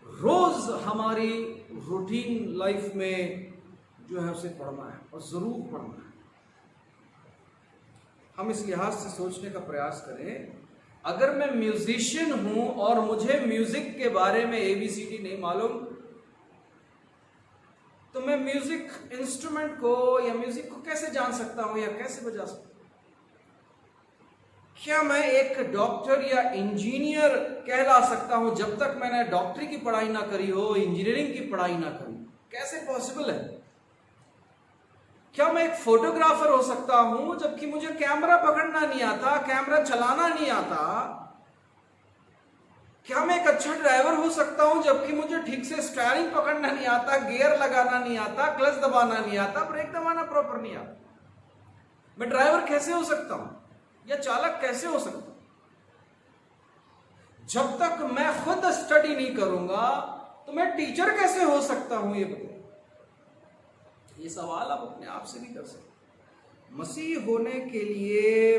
रोज हमारी रूटीन लाइफ में जो है उसे पढ़ना है और जरूर पढ़ना है। हम इस लिहाज से सोचने का प्रयास करें, अगर मैं म्यूजिशियन हूं और मुझे म्यूजिक के बारे में ABCD नहीं मालूम, तो मैं म्यूजिक इंस्ट्रूमेंट को या म्यूजिक को कैसे जान सकता हूं या कैसे बजा सकता हूं? क्या मैं एक डॉक्टर या इंजीनियर कहला सकता हूं जब तक मैंने डॉक्टरी की पढ़ाई ना करी हो, इंजीनियरिंग की पढ़ाई ना करी? कैसे पॉसिबल है? क्या मैं एक फोटोग्राफर हो सकता हूं जबकि मुझे कैमरा पकड़ना नहीं आता, कैमरा चलाना नहीं आता? क्या मैं एक अच्छा ड्राइवर हो सकता हूं जबकि मुझे ठीक से स्टीयरिंग पकड़ना नहीं आता, गियर लगाना नहीं आता, क्लच दबाना नहीं आता, ब्रेक दबाना प्रॉपर नहीं आता? मैं ड्राइवर कैसे हो सकता हूं या चालक कैसे हो सकता हूं? जब तक मैं खुद स्टडी नहीं करूंगा तो मैं टीचर कैसे हो सकता हूं? ये बताइए। ये सवाल आप अपने आप से भी कर सकते। मसीह होने के लिए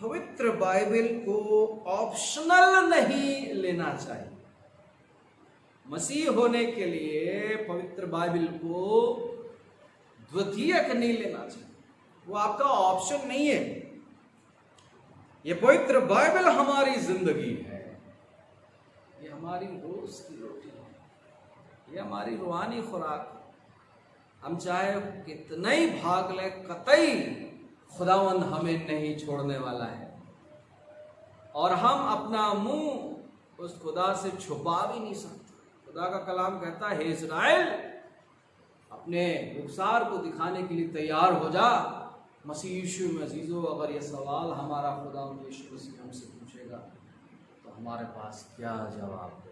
पवित्र बाइबल को ऑप्शनल नहीं लेना चाहिए। मसीह होने के लिए पवित्र बाइबल को द्वितीयक नहीं लेना चाहिए, वो आपका ऑप्शन नहीं है। ये पवित्र बाइबल हमारी जिंदगी है, ये हमारी रोज की रोटी है, ये हमारी रूहानी खुराक है। हम चाहे कितना ही भाग ले, कतई खुदावंद हमें नहीं छोड़ने वाला है और हम अपना मुंह उस खुदा से छुपा भी नहीं सकते। खुदा का कलाम कहता है, हे इस्राएल, अपने रुखसार को दिखाने के लिए तैयार हो जा। मसीह यीशु मसीह, अगर ये सवाल हमारा खुदा यीशु मसीह हमसे पूछेगा तो हमारे पास क्या जवाब होगा?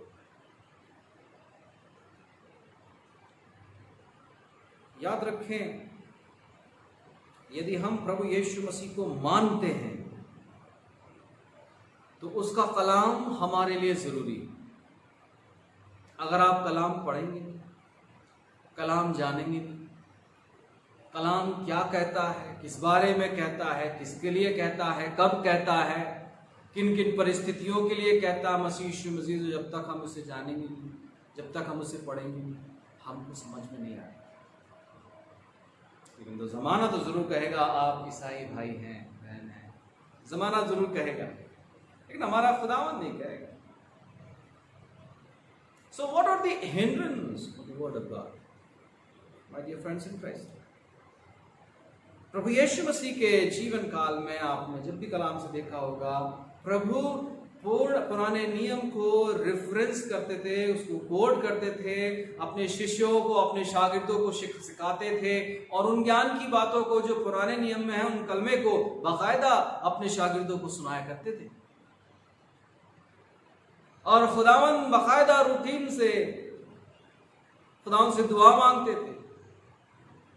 याद रखें, यदि हम प्रभु यीशु मसीह को मानते हैं तो उसका कलाम हमारे लिए जरूरी है। अगर आप कलाम पढ़ेंगे नहीं, कलाम जानेंगे नहीं, कलाम क्या कहता है, किस बारे में कहता है, किसके लिए कहता है, कब कहता है, किन किन परिस्थितियों के लिए कहता है, मसीह यीशु मसीह, जब तक हम उसे जानेंगे नहीं, जब तक हम उसे पढ़ेंगे नहीं, हमको समझ में नहीं आएगा। लेकिन तो जमाना तो जरूर कहेगा आप ईसाई भाई हैं, बहन हैं, जमाना जरूर कहेगा, लेकिन हमारा खुदावंद नहीं कहेगा। So what are the hindrances of the word of God? My dear friends in Christ, प्रभु यीशु मसीह के जीवन काल में आपने जब भी कलाम से देखा होगा, प्रभु पूर्ण पुराने नियम को रेफरेंस करते थे, उसको कोट करते थे, अपने शिष्यों को, अपने शागिर्दों को सिखाते थे और उन ज्ञान की बातों को जो पुराने नियम में है, उन कलमे को बाकायदा अपने शागिर्दों को सुनाया करते थे। और खुदावन बाकायदा रूटीन से खुदावन से दुआ मांगते थे,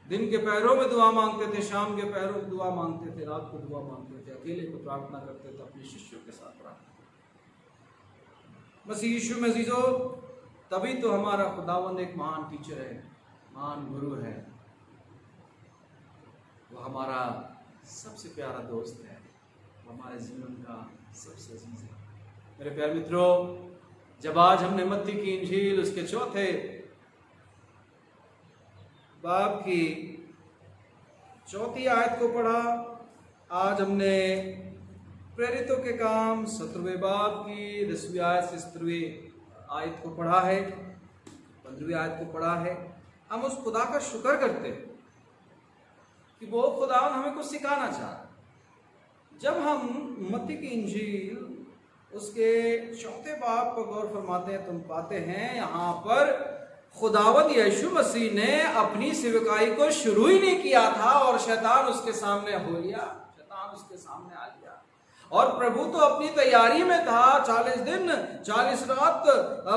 दिन के पहरों में दुआ मांगते थे, शाम के पहरों में दुआ मांगते थे, रात को दुआ मांगते थे, अकेले को प्रार्थना करते थे, अपने शिष्यों के साथ प्रार्थना। मसीह यीशु मसीह, तभी तो हमारा खुदावंद एक महान टीचर है, महान गुरु है, वो हमारा सबसे प्यारा दोस्त है, वो हमारे जीवन का सबसे अजीज है। मेरे प्यारे मित्रों, जब आज हमने मत्ती की इंजील उसके चौथे बाब की चौथी आयत को पढ़ा, आज हमने प्रेरितों के काम 17वें बाब की 10वीं आयत से 17वीं आयत को पढ़ा है, 15वीं आयत को पढ़ा है। हम उस खुदा का शुक्र करते हैं कि वो खुदा हमें कुछ सिखाना चाह रहा है। जब हम मत्ती की इंजील उसके 4 बाब पर गौर फरमाते हैं तो हम पाते हैं यहाँ पर खुदावंद यीशु मसीह ने अपनी सेवकाई को शुरू ही नहीं किया था और शैतान उसके सामने हो लिया, शैतान उसके सामने आ लिया। और प्रभु तो अपनी तैयारी में था, 40 दिन 40 रात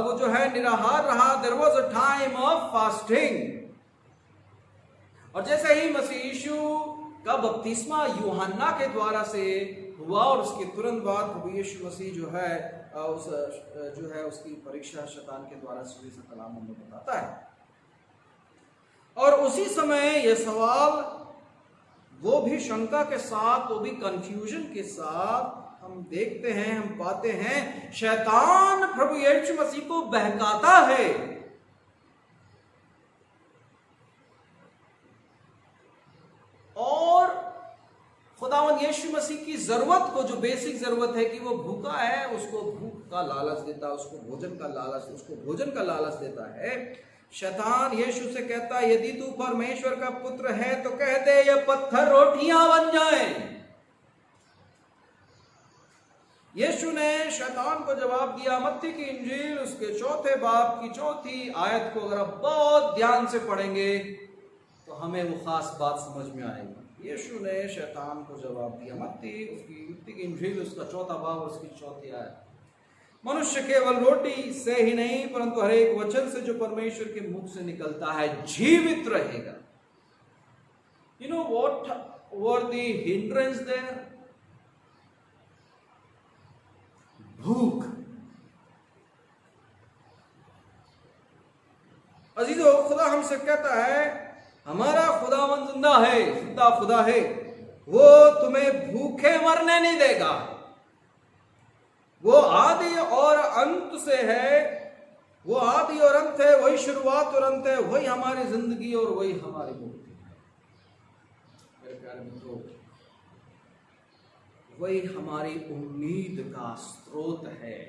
वो जो है निराहार रहा। There was a time of fasting. और जैसे ही मसीह यीशु का बपतिस्मा यूहन्ना के द्वारा से हुआ और उसके तुरंत बाद प्रभु यीशु मसीह जो है उसकी परीक्षा शैतान के द्वारा से कलाम हमें बताता है। और उसी समय यह सवाल, वो भी शंका के साथ, वो भी कंफ्यूजन के साथ हम देखते हैं, हम पाते हैं शैतान प्रभु यीशु मसीह को बहकाता है। और खुदावंद यीशु मसीह की जरूरत को, जो बेसिक जरूरत है कि वो भूखा है, उसको भूख का लालच देता है, उसको भोजन का लालच देता है। शैतान यीशु से कहता है, यदि तू परमेश्वर का पुत्र है तो कह दे ये पत्थर रोटियां बन जाएं। यीशु ने शैतान को जवाब दिया। मत्ती की इंजील उसके 4 बाब की 4 आयत को अगर आप बहुत ध्यान से पढ़ेंगे तो हमें वो खास बात समझ में आएगी। यीशु ने शैतान को जवाब दिया। मत्ती की इंजील उसका 4 बाब उसकी 4 आयत, मनुष्य केवल रोटी से ही नहीं परंतु हर एक वचन से जो परमेश्वर के मुख से निकलता है जीवित रहेगा। You know what were the hindrance there? भूख। अजीजों, खुदा हमसे कहता है, हमारा खुदावंद जिंदा है, जिंदा खुदा है, वो तुम्हें भूखे मरने नहीं देगा। वो आदि और अंत से है, वो आदि और अंत है, वही शुरुआत और अंत है, वही हमारी जिंदगी और वही हमारी मुक्ति है। मेरे प्यारे मित्रों, वही हमारी उम्मीद का स्रोत है,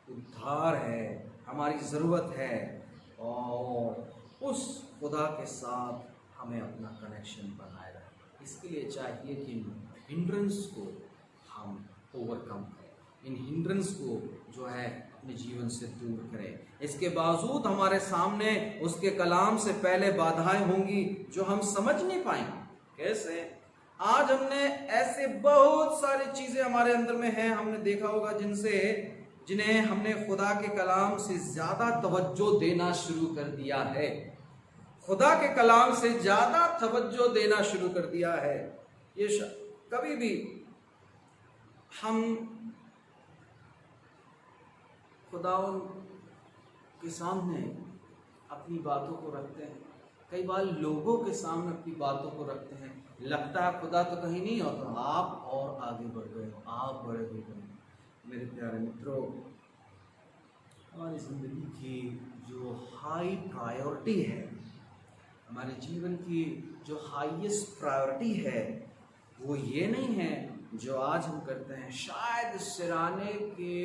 उद्धार है, हमारी जरूरत है। और उस खुदा के साथ हमें अपना कनेक्शन बनाए रखें। इसके लिए चाहिए कि हिंड्रेंस को हम ओवरकम करें, इन हिंड्रेंस को जो है अपने जीवन से दूर करें। इसके बावजूद हमारे सामने उसके कलाम से पहले बाधाएं होंगी जो हम समझ नहीं पाएंगे। कैसे? आज हमने ऐसे बहुत सारी चीजें हमारे अंदर में हैं, हमने देखा होगा, जिन्हें हमने खुदा के कलाम से ज्यादा तवज्जो देना शुरू कर दिया है। खुदा के कलाम से ज्यादा तवज्जो देना शुरू कर दिया है। ये कभी भी हम खुदावन के सामने अपनी बातों को रखते हैं, कई बार लोगों के सामने अपनी बातों को रखते हैं। लगता है खुदा तो कहीं नहीं होता, आप और आगे बढ़ गए हो, आप बड़े हो गए। मेरे प्यारे मित्रों, हमारी जिंदगी की जो हाई प्रायोरिटी है, हमारे जीवन की जो हाईएस्ट प्रायोरिटी है, वो ये नहीं है जो आज हम करते हैं। शायद सिराने के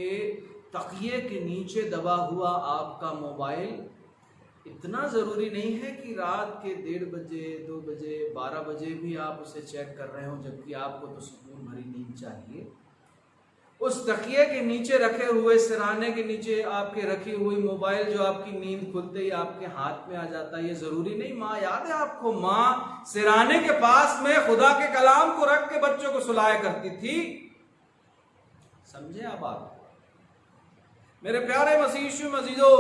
तकिए के नीचे दबा हुआ आपका मोबाइल इतना ज़रूरी नहीं है कि रात के 1:30 बजे, 2 बजे, 12 बजे भी आप उसे चेक कर रहे हो, जबकि आपको तो सुकून भरी नींद चाहिए। उस तकिए के नीचे रखे हुए, सिराने के नीचे आपके रखी हुई मोबाइल जो आपकी नींद खुलते ही आपके हाथ में आ जाता है, ये ज़रूरी नहीं। माँ याद है आपको, माँ सिराने के पास में खुदा के कलाम को रख के बच्चों को सुलाया करती थी। समझे आप बात? मेरे प्यारे मसीह मजीदो,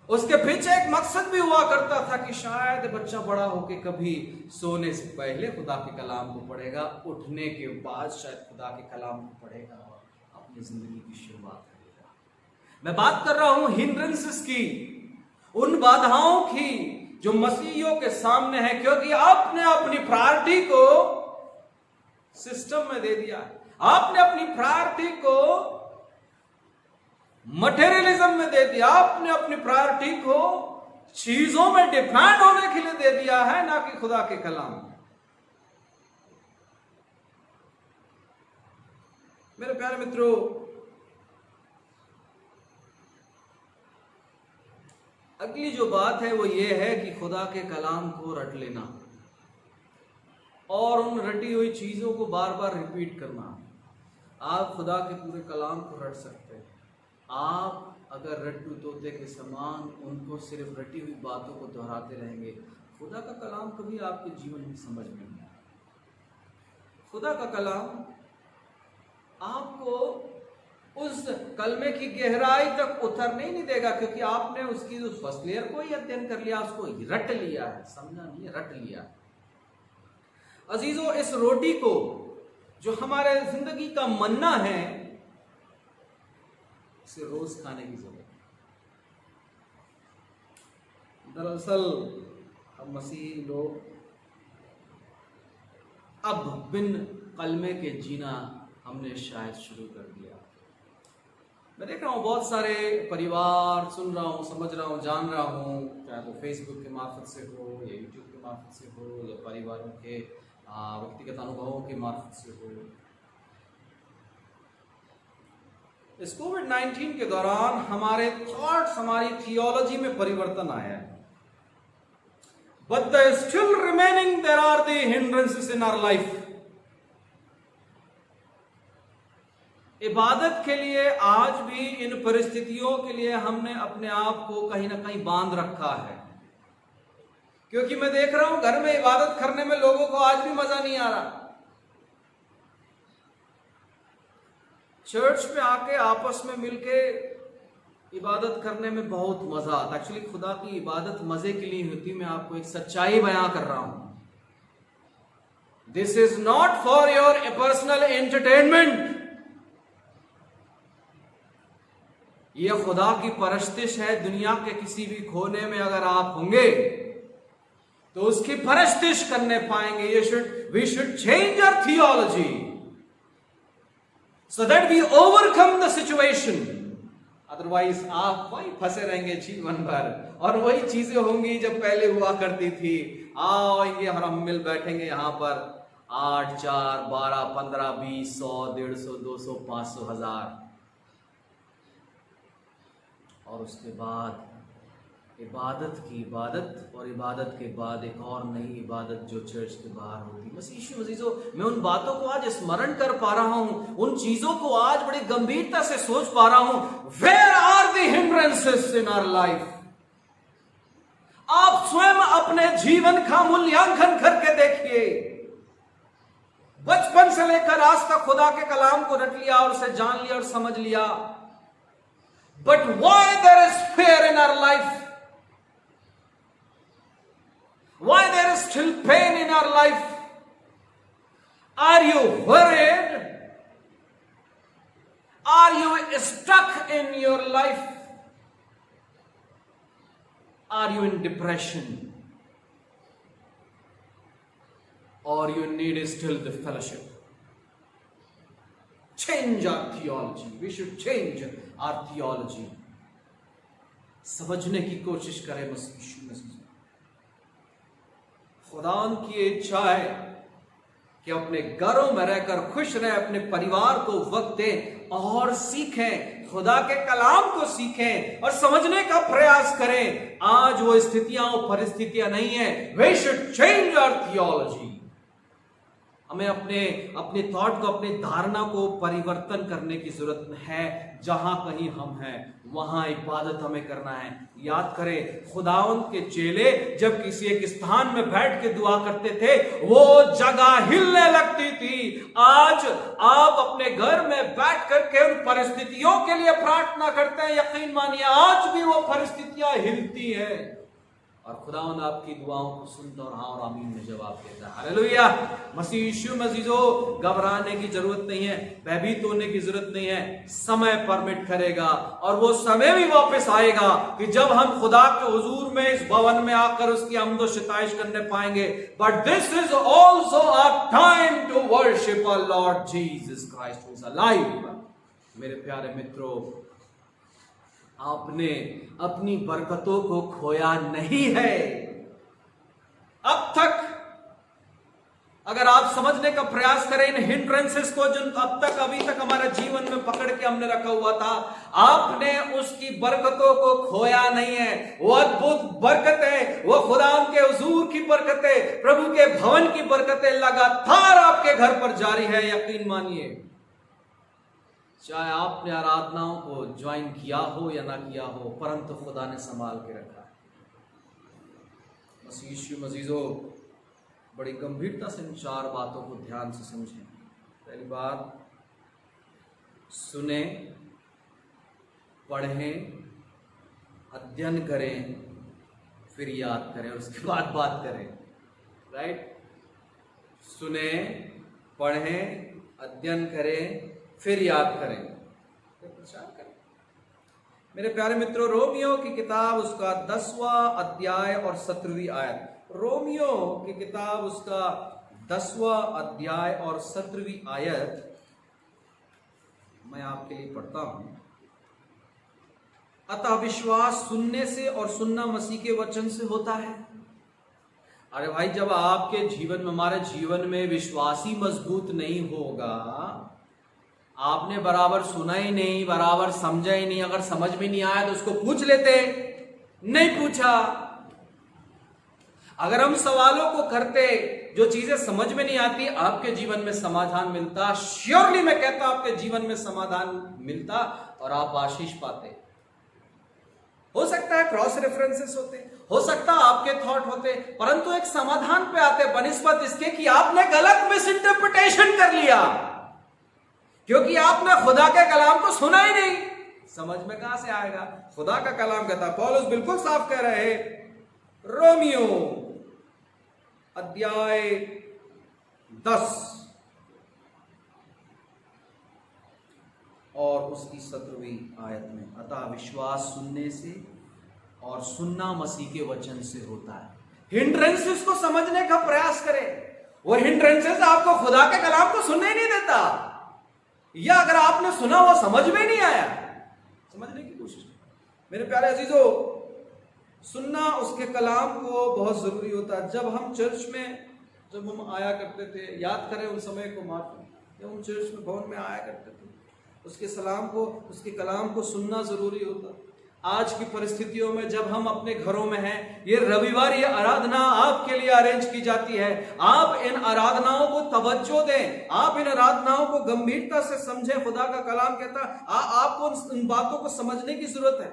उसके पीछे एक मकसद भी हुआ करता था कि शायद बच्चा बड़ा होके कभी सोने से पहले खुदा के कलाम को पढ़ेगा, उठने के बाद शायद खुदा के कलाम को पढ़ेगा और अपनी जिंदगी की शुरुआत करेगा। मैं बात कर रहा हूं हिंड्रेंसेस की, उन बाधाओं की जो मसीहियों के सामने है, क्योंकि आपने अपनी प्रायोरिटी को सिस्टम में दे दिया। आपने अपनी प्रायोरिटी को मटेरियलिज्म में दे दिया, आपने अपनी प्रायोरिटी को चीजों में डिपेंड होने के लिए दे दिया है, ना कि खुदा के कलाम। मेरे प्यारे मित्रों, अगली जो बात है वो ये है कि खुदा के कलाम को रट लेना और उन रटी हुई चीजों को बार बार रिपीट करना। आप खुदा के पूरे कलाम को रट सकते हैं। आप अगर रट्टू तोते के समान उनको सिर्फ रटी हुई बातों को दोहराते रहेंगे, खुदा का कलाम कभी आपके जीवन में समझ में नहीं आएगा। खुदा का कलाम आपको उस कलमे की गहराई तक उतरने ही नहीं देगा, क्योंकि आपने उसकी उस फर्स्ट लेयर को ही अध्ययन कर लिया, उसको रट लिया है। समझा नहीं है, रट लिया। अजीजों, इस रोटी को जो हमारे जिंदगी का मन्ना है, इसे रोज खाने की जरूरत है। दरअसल हम मसीही लोग अब बिन कलमे के जीना हमने शायद शुरू कर दिया। मैं देख रहा हूँ बहुत सारे परिवार, सुन रहा हूँ, समझ रहा हूँ, जान रहा हूँ, चाहे वो फेसबुक के मार्फत से हो या यूट्यूब के मार्फत से हो या परिवारों के व्यक्तिगत अनुभवों के मार्फत से हो। इस कोविड-19 के दौरान हमारे थॉट्स, हमारी थियोलॉजी में परिवर्तन आया है। But there is still remaining, there are the hindrances in our life. इबादत के लिए आज भी इन परिस्थितियों के लिए हमने अपने आप को कहीं ना कहीं बांध रखा है, क्योंकि मैं देख रहा हूं घर में इबादत करने में लोगों को आज भी मजा नहीं आ रहा। चर्च में आके आपस में मिलके इबादत करने में बहुत मजा आता। एक्चुअली खुदा की इबादत मजे के लिए होती। मैं आपको एक सच्चाई बयां कर रहा हूं। This is not for your personal entertainment. यह खुदा की परस्तिश है। दुनिया के किसी भी कोने में अगर आप होंगे तो उसकी परस्तिश करने पाएंगे। We should change our theology so that we overcome the situation. Otherwise आप वही फंसे रहेंगे जीवन भर, और वही चीजें होंगी जब पहले हुआ करती थी। आओगे और हम मिल बैठेंगे यहाँ पर 8, 4, 12, 15, 20, 100, 150, 200, 500, 1000, और उसके बाद इबादत की इबादत, और इबादत के बाद एक और नई इबादत जो चर्च के बाहर होती। मसीह अज़ीज़ों, मैं उन बातों को आज स्मरण कर पा रहा हूं, उन चीजों को आज बड़ी गंभीरता से सोच पा रहा हूं। Where are the hindrances in our life? आप स्वयं अपने जीवन का मूल्यांकन करके देखिए। बचपन से लेकर आज तक खुदा के कलाम को रट लिया और उसे जान लिया और समझ लिया, but why there is fear in our life? Why there is still pain in our life? Are you worried? Are you stuck in your life? Are you in depression? Or you need still the fellowship? Change our theology. We should change our theology. समझने की कोशिश करें मसीह। खुदान की इच्छा है कि अपने घरों में रहकर खुश रहें, अपने परिवार को वक्त दें और सीखें, खुदा के कलाम को सीखें और समझने का प्रयास करें। आज वो स्थितियां और परिस्थितियां नहीं है। We should change our theology. हमें अपने थॉट को, अपनी धारणा को परिवर्तन करने की जरूरत है। जहां कहीं हम हैं वहां इबादत हमें करना है। याद करें, खुदावंद के चेले जब किसी एक स्थान में बैठ के दुआ करते थे, वो जगह हिलने लगती थी। आज आप अपने घर में बैठ करके उन परिस्थितियों के लिए प्रार्थना करते हैं, यकीन मानिए आज भी वो परिस्थितियां हिलती हैं और खुदावंद आपकी दुआओं को सुनता और हाँ और आमीन में जवाब देता है। हालेलुया। मसीह यीशु में अज़ीज़ों, घबराने की जरूरत नहीं है, भयभीत होने की जरूरत नहीं है। समय परमिट करेगा और वो समय भी वापस आएगा कि जब हम खुदा के हुजूर में इस भवन में आकर उसकी हमदो शिताइश करने पाएंगे। But this is also a time to worship our Lord Jesus Christ who is alive. मेरे प्यारे मित्रों, आपने अपनी बरकतों को खोया नहीं है अब तक। अगर आप समझने का प्रयास करें इन हिंड्रेंसेस को जो अब तक अभी तक हमारे जीवन में पकड़ के हमने रखा हुआ था, आपने उसकी बरकतों को खोया नहीं है। वो अद्भुत बरकत है, वो खुदा के हुजूर की बरकतें, प्रभु के भवन की बरकतें लगातार आपके घर पर जारी है। यकीन मानिए, चाहे आपने आराधनाओं को ज्वाइन किया हो या ना किया हो, परंतु खुदा ने संभाल के रखा है। मसीह मजीजों, बड़ी गंभीरता से इन 4 बातों को ध्यान से समझें। पहली बात, सुने, पढ़ें, अध्ययन करें, फिर याद करें और उसके बाद बात करें। राइट? सुने, पढ़ें, अध्ययन करें, फिर याद करें, फिर प्रचार करें। मेरे प्यारे मित्रों, रोमियो की किताब उसका 10वां अध्याय और 17वीं आयत। रोमियो की किताब उसका 10वां अध्याय और 17वीं आयत मैं आपके लिए पढ़ता हूं। अतः विश्वास सुनने से और सुनना मसीह के वचन से होता है। अरे भाई, जब आपके जीवन में, हमारे जीवन में विश्वास ही मजबूत नहीं होगा, आपने बराबर सुना ही नहीं, बराबर समझा ही नहीं, अगर समझ में नहीं आया तो उसको पूछ लेते, नहीं पूछा। अगर हम सवालों को करते, जो चीजें समझ में नहीं आती, आपके जीवन में समाधान मिलता। श्योरली मैं कहता हूं, आपके जीवन में समाधान मिलता और आप आशीष पाते। हो सकता है क्रॉस रेफरेंसेस होते, हो सकता है आपके थॉट होते, परंतु एक समाधान पे आते बनिस्बत इसके कि आपने गलत मिस इंटरप्रिटेशन कर लिया, क्योंकि आपने खुदा के कलाम को सुना ही नहीं। समझ में कहां से आएगा? खुदा का कलाम कहता, पौलुस बिल्कुल साफ कह रहे हैं, रोमियो अध्याय 10 और उसकी 17वीं आयत में, अतः विश्वास सुनने से और सुनना मसीह के वचन से होता है। हिंड्रेंसेस को समझने का प्रयास करें। वो हिंड्रेंसेस आपको खुदा के कलाम को सुनने नहीं देता, या अगर आपने सुना वो समझ में नहीं आया, समझने की कोशिश करें। मेरे प्यारे अजीजों, सुनना उसके कलाम को बहुत जरूरी होता है। जब हम चर्च में, जब हम आया करते थे, याद करें उन समय को, जब हम चर्च में, भवन में आया करते थे, उसके सलाम को, उसके कलाम को सुनना जरूरी होता। आज की परिस्थितियों में जब हम अपने घरों में हैं, ये रविवार, ये आराधना आपके लिए अरेंज की जाती है। आप इन आराधनाओं को तवज्जो दें, आप इन आराधनाओं को गंभीरता से समझें। खुदा का कलाम कहता है आपको इन बातों को समझने की जरूरत है।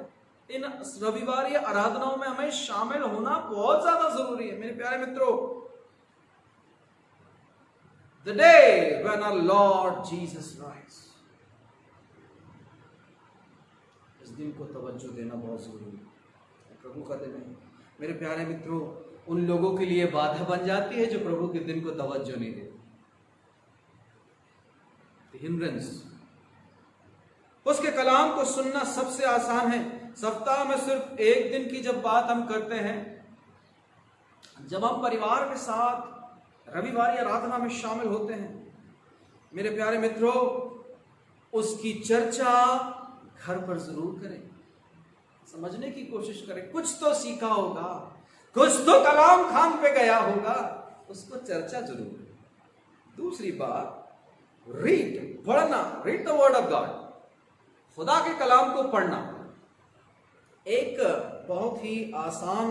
इन रविवार या आराधनाओं में हमें शामिल होना बहुत ज्यादा जरूरी है। मेरे प्यारे मित्रों, the day when our Lord Jesus rise, इस दिन को तवज्जो देना बहुत जरूरी है। प्रभु का दिन है। मेरे प्यारे मित्रों, उन लोगों के लिए बाधा बन जाती है जो प्रभु के दिन को तवज्जो नहीं देते। हिंड्रेंस, उसके कलाम को सुनना सबसे आसान है। सप्ताह में सिर्फ एक दिन की जब बात हम करते हैं, जब हम परिवार के साथ रविवार या आराधना में शामिल होते हैं, मेरे प्यारे मित्रों, उसकी चर्चा घर पर जरूर करें, समझने की कोशिश करें। कुछ तो सीखा होगा, कुछ तो कलाम खान पे गया होगा, उसको चर्चा जरूर करें। दूसरी बात, रीड, पढ़ना, read the word of God, खुदा के कलाम को पढ़ना। एक बहुत ही आसान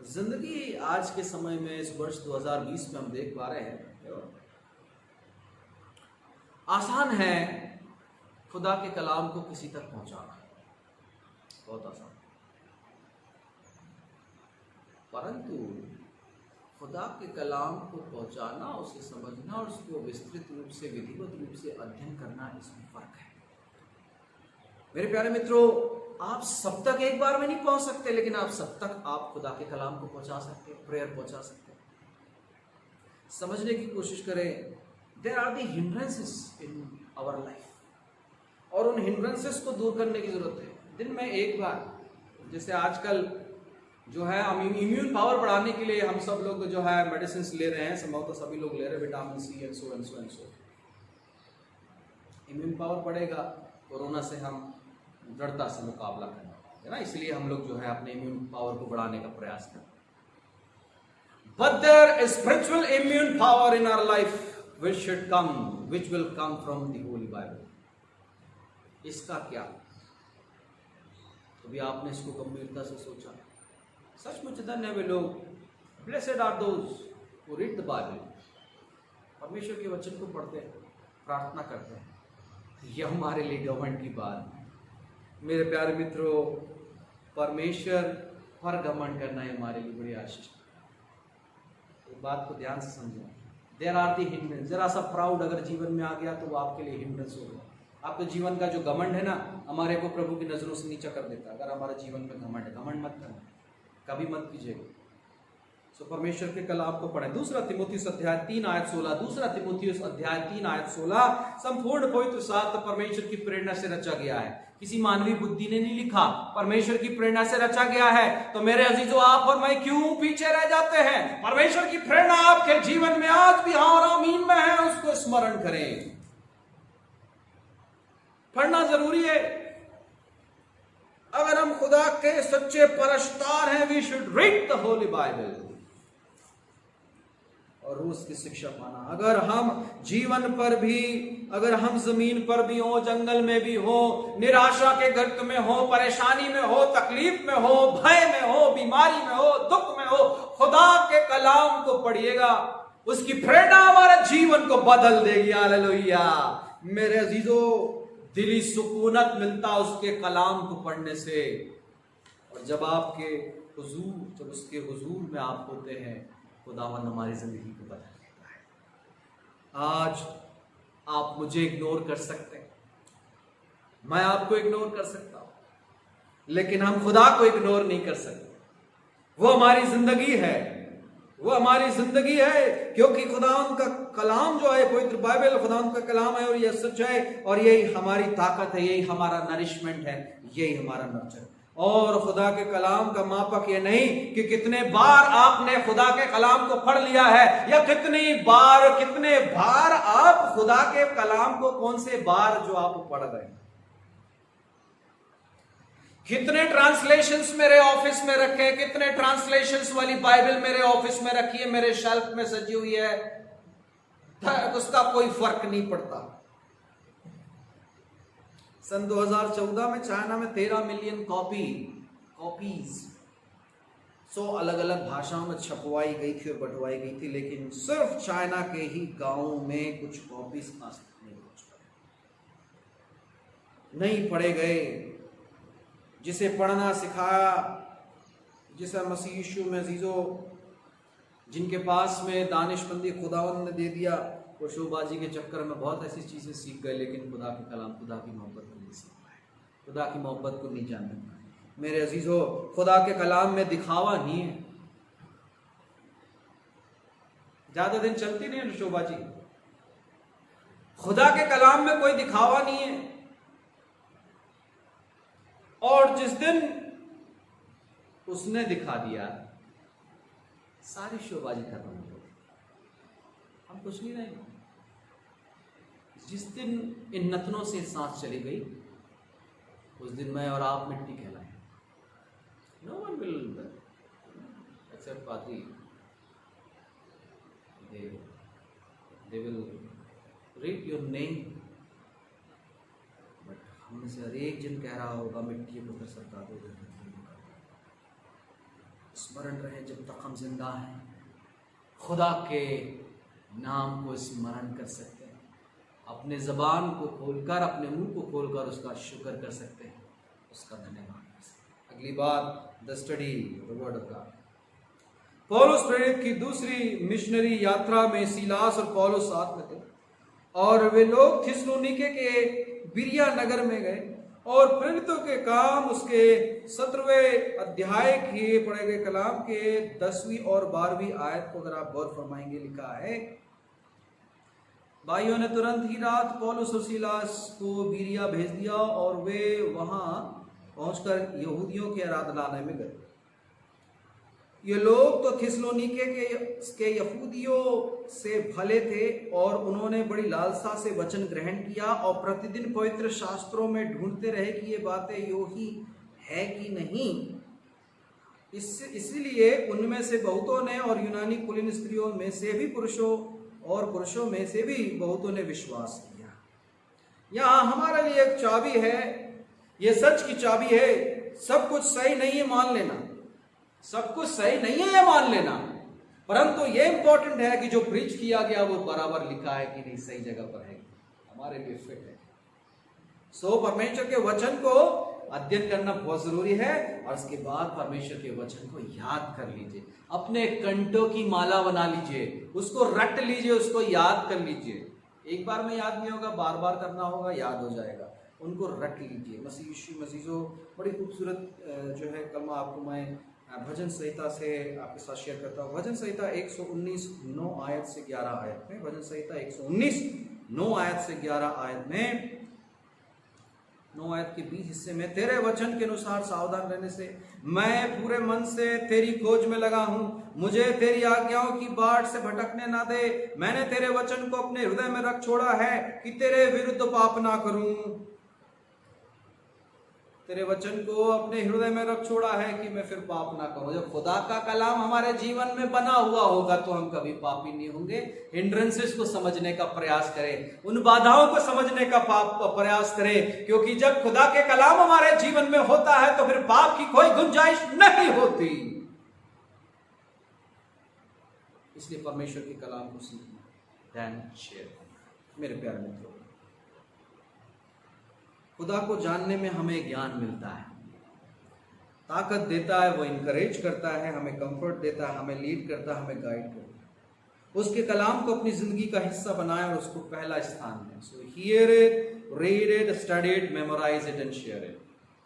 जिंदगी आज के समय में, इस वर्ष 2020 में हम देख पा रहे हैं, आसान है खुदा के कलाम को किसी तक पहुंचाना, बहुत आसान। परंतु खुदा के कलाम को पहुंचाना, उसे समझना और उसको विस्तृत रूप से, विधिवत रूप से अध्ययन करना, इसमें फर्क है। मेरे प्यारे मित्रों, आप सब तक एक बार में नहीं पहुंच सकते, लेकिन आप सब तक आप खुदा के कलाम को पहुंचा सकते हैं, प्रेयर पहुंचा सकते हैं। समझने की कोशिश करें। There are the hindrances in our life, और उन हिंड्रेंसेस को दूर करने की जरूरत है। दिन में एक बार, जैसे आजकल जो है हम इम्यून पावर बढ़ाने के लिए हम सब लोग जो है मेडिसिन ले रहे हैं, संभवतः सभी लोग ले रहे हैं, vitamin C and so and so and so. Immune power बढ़ेगा, कोरोना से हम दृढ़ता से मुकाबला करना है ना, इसलिए हम लोग जो है अपने इम्यून पावर को बढ़ाने का प्रयास करें। But there is spiritual immune power in our life which will come from the Holy Bible. इसका क्या? कभी आपने इसको गंभीरता से सोचा? सचमुच धन्य वे लोग, blessed are those who read the Bible, परमेश्वर के वचन को पढ़ते हैं, प्रार्थना करते हैं। यह हमारे लिए घमंड की बात है। मेरे प्यारे मित्रों, परमेश्वर पर घमंड करना है हमारे लिए बड़ी आशीष। एक बात को ध्यान से समझो, देयर आर दी हिंड्रेंस। जरा सा प्राउड अगर जीवन में आ गया तो वो आपके लिए हिंड्रेंस होगा। आपके जीवन का जो घमंड है ना, हमारे को प्रभु की नजरों से नीचा कर देता है। अगर हमारे जीवन में घमंड है, घमंड मत करना, कभी मत कीजिएगा। सो परमेश्वर के कलाम को पढ़ें। दूसरा तीमुथियुस अध्याय 3 आयत 16, दूसरा तीमुथियुस अध्याय 3 आयत 16 संपूर्ण पवित्र शास्त्र परमेश्वर की प्रेरणा से रचा गया है। किसी मानवीय बुद्धि ने नहीं लिखा, परमेश्वर की प्रेरणा से रचा गया है। तो मेरे अजीजों, आप और मैं क्यों पीछे रह जाते हैं? परमेश्वर की प्रेरणा आपके जीवन में आज भी हाँ और आमीन में है, उसको स्मरण करें। पढ़ना जरूरी है। अगर हम खुदा के सच्चे परस्तार हैं, we should read the Holy Bible और रोज की शिक्षा पाना। अगर हम जीवन पर भी, अगर हम जमीन पर भी हो, जंगल में भी हो, निराशा के गर्त में हो, परेशानी में हो, तकलीफ में हो, भय में हो, बीमारी में हो, दुख में हो, खुदा के कलाम को पढ़िएगा। उसकी प्रेरणा हमारे जीवन को बदल देगी। हालेलुया। मेरे अजीजों, दिली सुकूनत मिलता उसके कलाम को पढ़ने से। और जब आपके हुजूर, जब उसके हुजूर में आप होते हैं, खुदावंद हमारी जिंदगी को बदल देता है। आज आप मुझे इग्नोर कर सकते हैं, मैं आपको इग्नोर कर सकता हूं, लेकिन हम खुदा को इग्नोर नहीं कर सकते। वो हमारी जिंदगी है, वो हमारी जिंदगी है, क्योंकि खुदावंद का कलाम जो है, पवित्र बाइबल खुदावंद का कलाम है और यह सच है, और यही हमारी ताकत है, यही हमारा नरिशमेंट है, यही हमारा नर्चर। और खुदा के कलाम का मापक ये नहीं कि कितने बार आपने खुदा के कलाम को पढ़ लिया है, या कितने बार आप खुदा के कलाम को, कौन से बार जो आप पढ़ रहे हैं। कितने ट्रांसलेशंस मेरे ऑफिस में रखे हैं, कितने ट्रांसलेशंस वाली बाइबल मेरे ऑफिस में रखी है, मेरे शेल्फ में सजी हुई है, उसका कोई फर्क नहीं पड़ता। सन 2014 में चाइना में 13 मिलियन कॉपीज 100 अलग अलग भाषाओं में छपवाई गई थी और बंटवाई गई थी, लेकिन सिर्फ चाइना के ही गांवों में कुछ कॉपीज आज तक नहीं पहुंच पाए, नहीं पढ़े गए। जिसे पढ़ना सिखाया, जिसे मसीह यीशु में अजीजों, जिनके पास में दानिशमंदी खुदावंद ने दे दिया, वो शोबाजी के चक्कर में बहुत ऐसी चीजें सीख गए, लेकिन खुदा के कलाम, खुदा की मोहब्बत को नहीं सीख पाए, खुदा की मोहब्बत को नहीं जान पाए। मेरे अजीजों, खुदा के कलाम में दिखावा नहीं है। ज्यादा दिन चलती नहीं है शोबाजी। खुदा के कलाम में कोई दिखावा नहीं है। और जिस दिन उसने दिखा दिया, सारी शोबाजी खत्म हो गई, हम कुछ नहीं रहेंगे। जिस दिन इन नथनों से सांस चली गई, उस दिन मैं और आप मिट्टी कहलाए। नो वन विल एक्सेप्ट पादरी, they will read your name, but हम में से हर एक जन कह रहा होगा, मिट्टी को सरकार दो। स्मरण रहे जब तक हम जिंदा हैं, खुदा के नाम को स्मरण कर सकते हैं, अपने ज़बान को खोलकर, अपने मुंह को खोलकर उसका शुक्र कर सकते हैं, उसका धन्यवाद कर सकते हैं। अगली बात, the study the word of God. पौलुस प्रेरित की दूसरी मिशनरी यात्रा में सीलास और पौलुस साथ में थे, और वे लोग थिस्सलुनीके के बिरिया नगर में गए, और प्रेरितों के काम उसके 17वें अध्याय के पढ़े गए कलाम के 10वीं और 12वीं आयत को अगर आप गौर फरमाएंगे, लिखा है, भाइयों ने तुरंत ही रात पौलुस और सीलास को बिरिया भेज दिया, और वे वहां पहुंचकर यहूदियों के आराधनालय में गए। ये लोग तो थिस्सलुनीके के यहूदियों से भले थे, और उन्होंने बड़ी लालसा से वचन ग्रहण किया, और प्रतिदिन पवित्र शास्त्रों में ढूंढते रहे कि ये बातें यो ही है कि नहीं। इसलिए उनमें से बहुतों ने और यूनानी कुलीन स्त्रियों में से भी पुरुषों में से भी बहुतों ने विश्वास किया। यहाँ हमारे लिए एक चाबी है, ये सच की चाबी है। सब कुछ सही नहीं है मान लेना, सब कुछ सही नहीं है ये मान लेना, परंतु ये इंपॉर्टेंट है कि जो प्रीच किया गया वो बराबर लिखा है कि नहीं, सही जगह पर है, हमारे लिए फिट है। सो परमेश्वर के वचन को अध्ययन करना बहुत जरूरी है और उसके बाद परमेश्वर के वचन को याद कर लीजिए, अपने कंठों की माला बना लीजिए, उसको रट लीजिए, उसको याद कर लीजिए। एक बार में याद नहीं होगा, बार बार करना होगा, याद हो जाएगा। उनको रट लीजिए। मसीजो बड़ी खूबसूरत जो है कलमा आपको मैं भजन संहिता से आपके साथ शेयर करता हूँ। भजन संहिता 119 9 आयत से 11 आयत में, भजन संहिता 119 9 आयत से 11 आयत में, 9 आयत के 20 हिस्से में, तेरे वचन के अनुसार सावधान रहने से मैं पूरे मन से तेरी खोज में लगा हूं, मुझे तेरी आज्ञाओं की बाट से भटकने ना दे। मैंने तेरे वचन को अपने हृदय में रख छोड़ा है कि तेरे विरुद्ध पाप ना करूं। तेरे वचन को अपने हृदय में रख छोड़ा है कि मैं फिर पाप ना करूं। जब खुदा का कलाम हमारे जीवन में बना हुआ होगा तो हम कभी पापी नहीं होंगे। हिंड्रेंसेस को समझने का प्रयास करें, उन बाधाओं को समझने का प्रयास करें, क्योंकि जब खुदा के कलाम हमारे जीवन में होता है तो फिर पाप की कोई गुंजाइश नहीं होती। इसलिए परमेश्वर के कलाम को सीखना, ध्यान शेयर करना। मेरे प्यारे मित्रों, खुदा को जानने में हमें ज्ञान मिलता है, ताकत देता है, वो इनकरेज करता है, हमें कंफर्ट देता है, हमें लीड करता है, हमें गाइड करता है। उसके कलाम को अपनी जिंदगी का हिस्सा बनाए और उसको पहला स्थान दें। So hear it, read it, study it, memorise it and share it.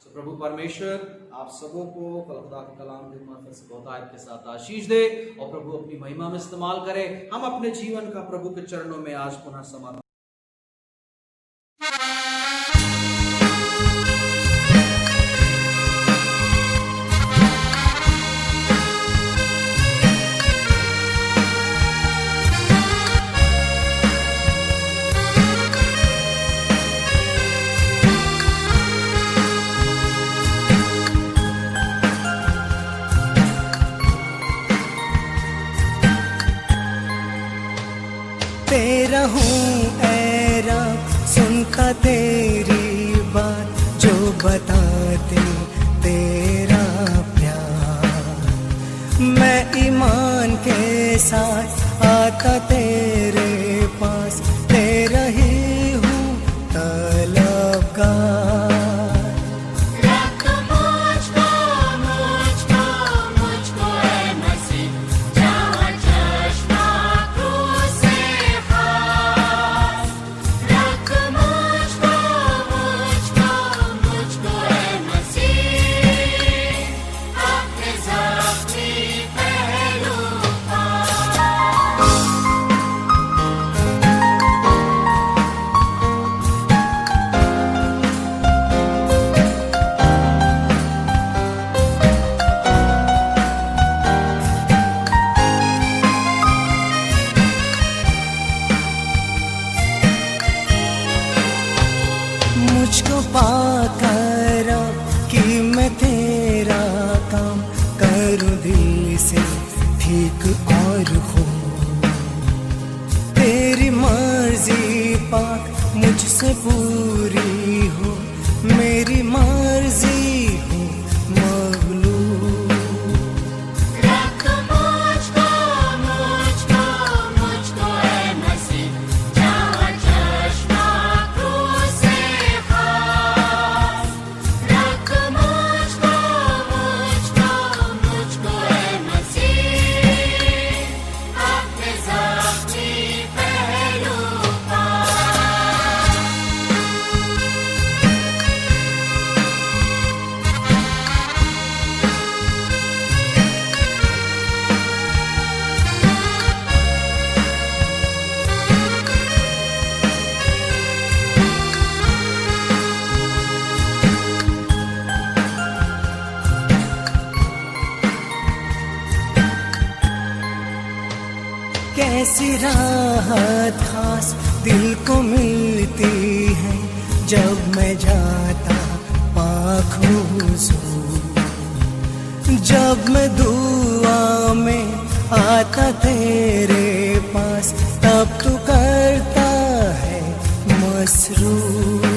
So प्रभु परमेश्वर आप सबों को खुदा के कलाम के माध्यम से बहुतायत के साथ आशीष दे और प्रभु अपनी महिमा में इस्तेमाल करे। हम अपने जीवन का प्रभु के चरणों में आज पुनः समर्पण तेरा हूँ ऐ रब, सुनता तेरी बात, जो बताते तेरा प्यार। मैं ईमान के साथ आता तेरे पास, तेरा ही हूँ तलबगार। मुझको पाकर कि मैं तेरा काम करूं दिल से ठीक और हो। तेरी मर्जी पाक मुझसे पूरी हो, मेरी मर्जी हो मगलू। कैसी राहत खास दिल को मिलती है जब मैं जाता पाक हुजूर। जब मैं दुआ में आता तेरे पास, तब तू करता है मसरूर।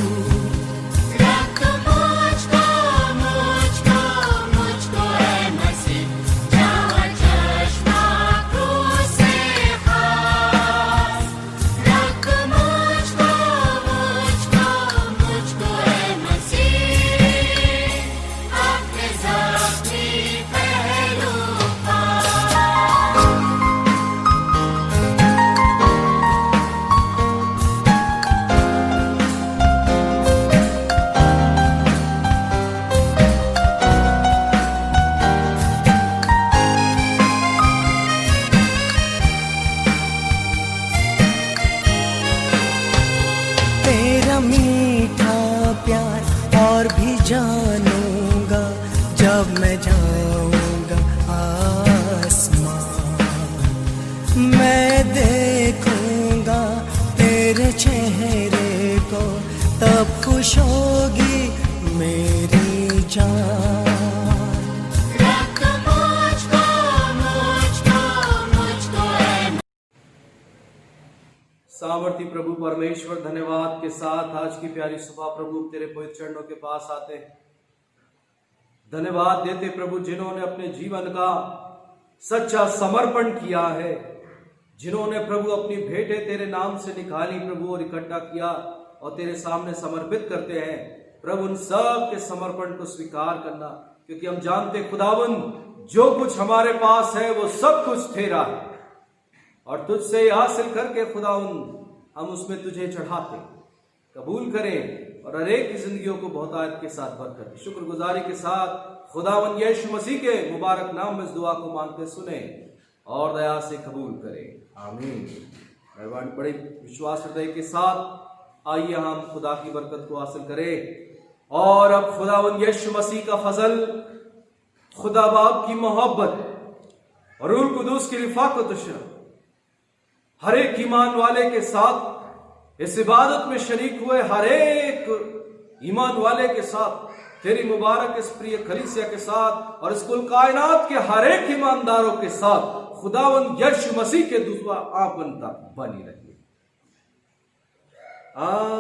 रख मुझको ऐ मसीह, जहाँ चश्मा क्रूस से खास। रख मुझको ऐ मसीह, अपने ज़ख्मी पहलू पास। तेरा मीठा प्यार और भी जानूंगा, जब मैं जाऊंगा आसमान। मैं देखूंगा तेरे चेहरे को, तब खुश होगी मेरी जान। रख मुझको ऐ सामर्थी प्रभु परमेश्वर, धन्यवाद के साथ आज की प्यारी सुबह प्रभु तेरे पवित्र चरणों के पास आते हैं। धन्यवाद देते प्रभु जिन्होंने अपने जीवन का सच्चा समर्पण किया है, जिन्होंने प्रभु अपनी भेंटें तेरे नाम से निकाली प्रभु और इकट्ठा किया और तेरे सामने समर्पित करते हैं। प्रभु उन सब के समर्पण को स्वीकार करना, क्योंकि हम जानते खुदावन जो कुछ हमारे पास है वो सब कुछ तेरा है और तुझसे हासिल करके खुदावन हम उसमें तुझे चढ़ाते। कबूल करें और हर एक की जिंदगियों को बहुतायत के साथ बरकत दे। शुक्रगुजारी के साथ खुदावन यीशु मसीह के मुबारक नाम में इस दुआ को मांगते सुने और दया से कबूल करें, आमीन। मेहरबान बड़े विश्वास हृदय के साथ आइए हम खुदा की बरकत को हासिल करें। और अब खुदावन यीशु मसीह का फजल, खुदा बाप की मोहब्बत और रूह कुदूस की रिफाकत हर एक ईमान वाले के साथ, इस इबादत में शरीक हुए हर एक ईमान वाले के साथ, तेरी मुबारक इस प्रिय कलीसिया के साथ और इस कुल कायनात के हर एक ईमानदारों के साथ खुदावंद यीशु मसीह के दुआ आपन तक बनी रही। आमीन।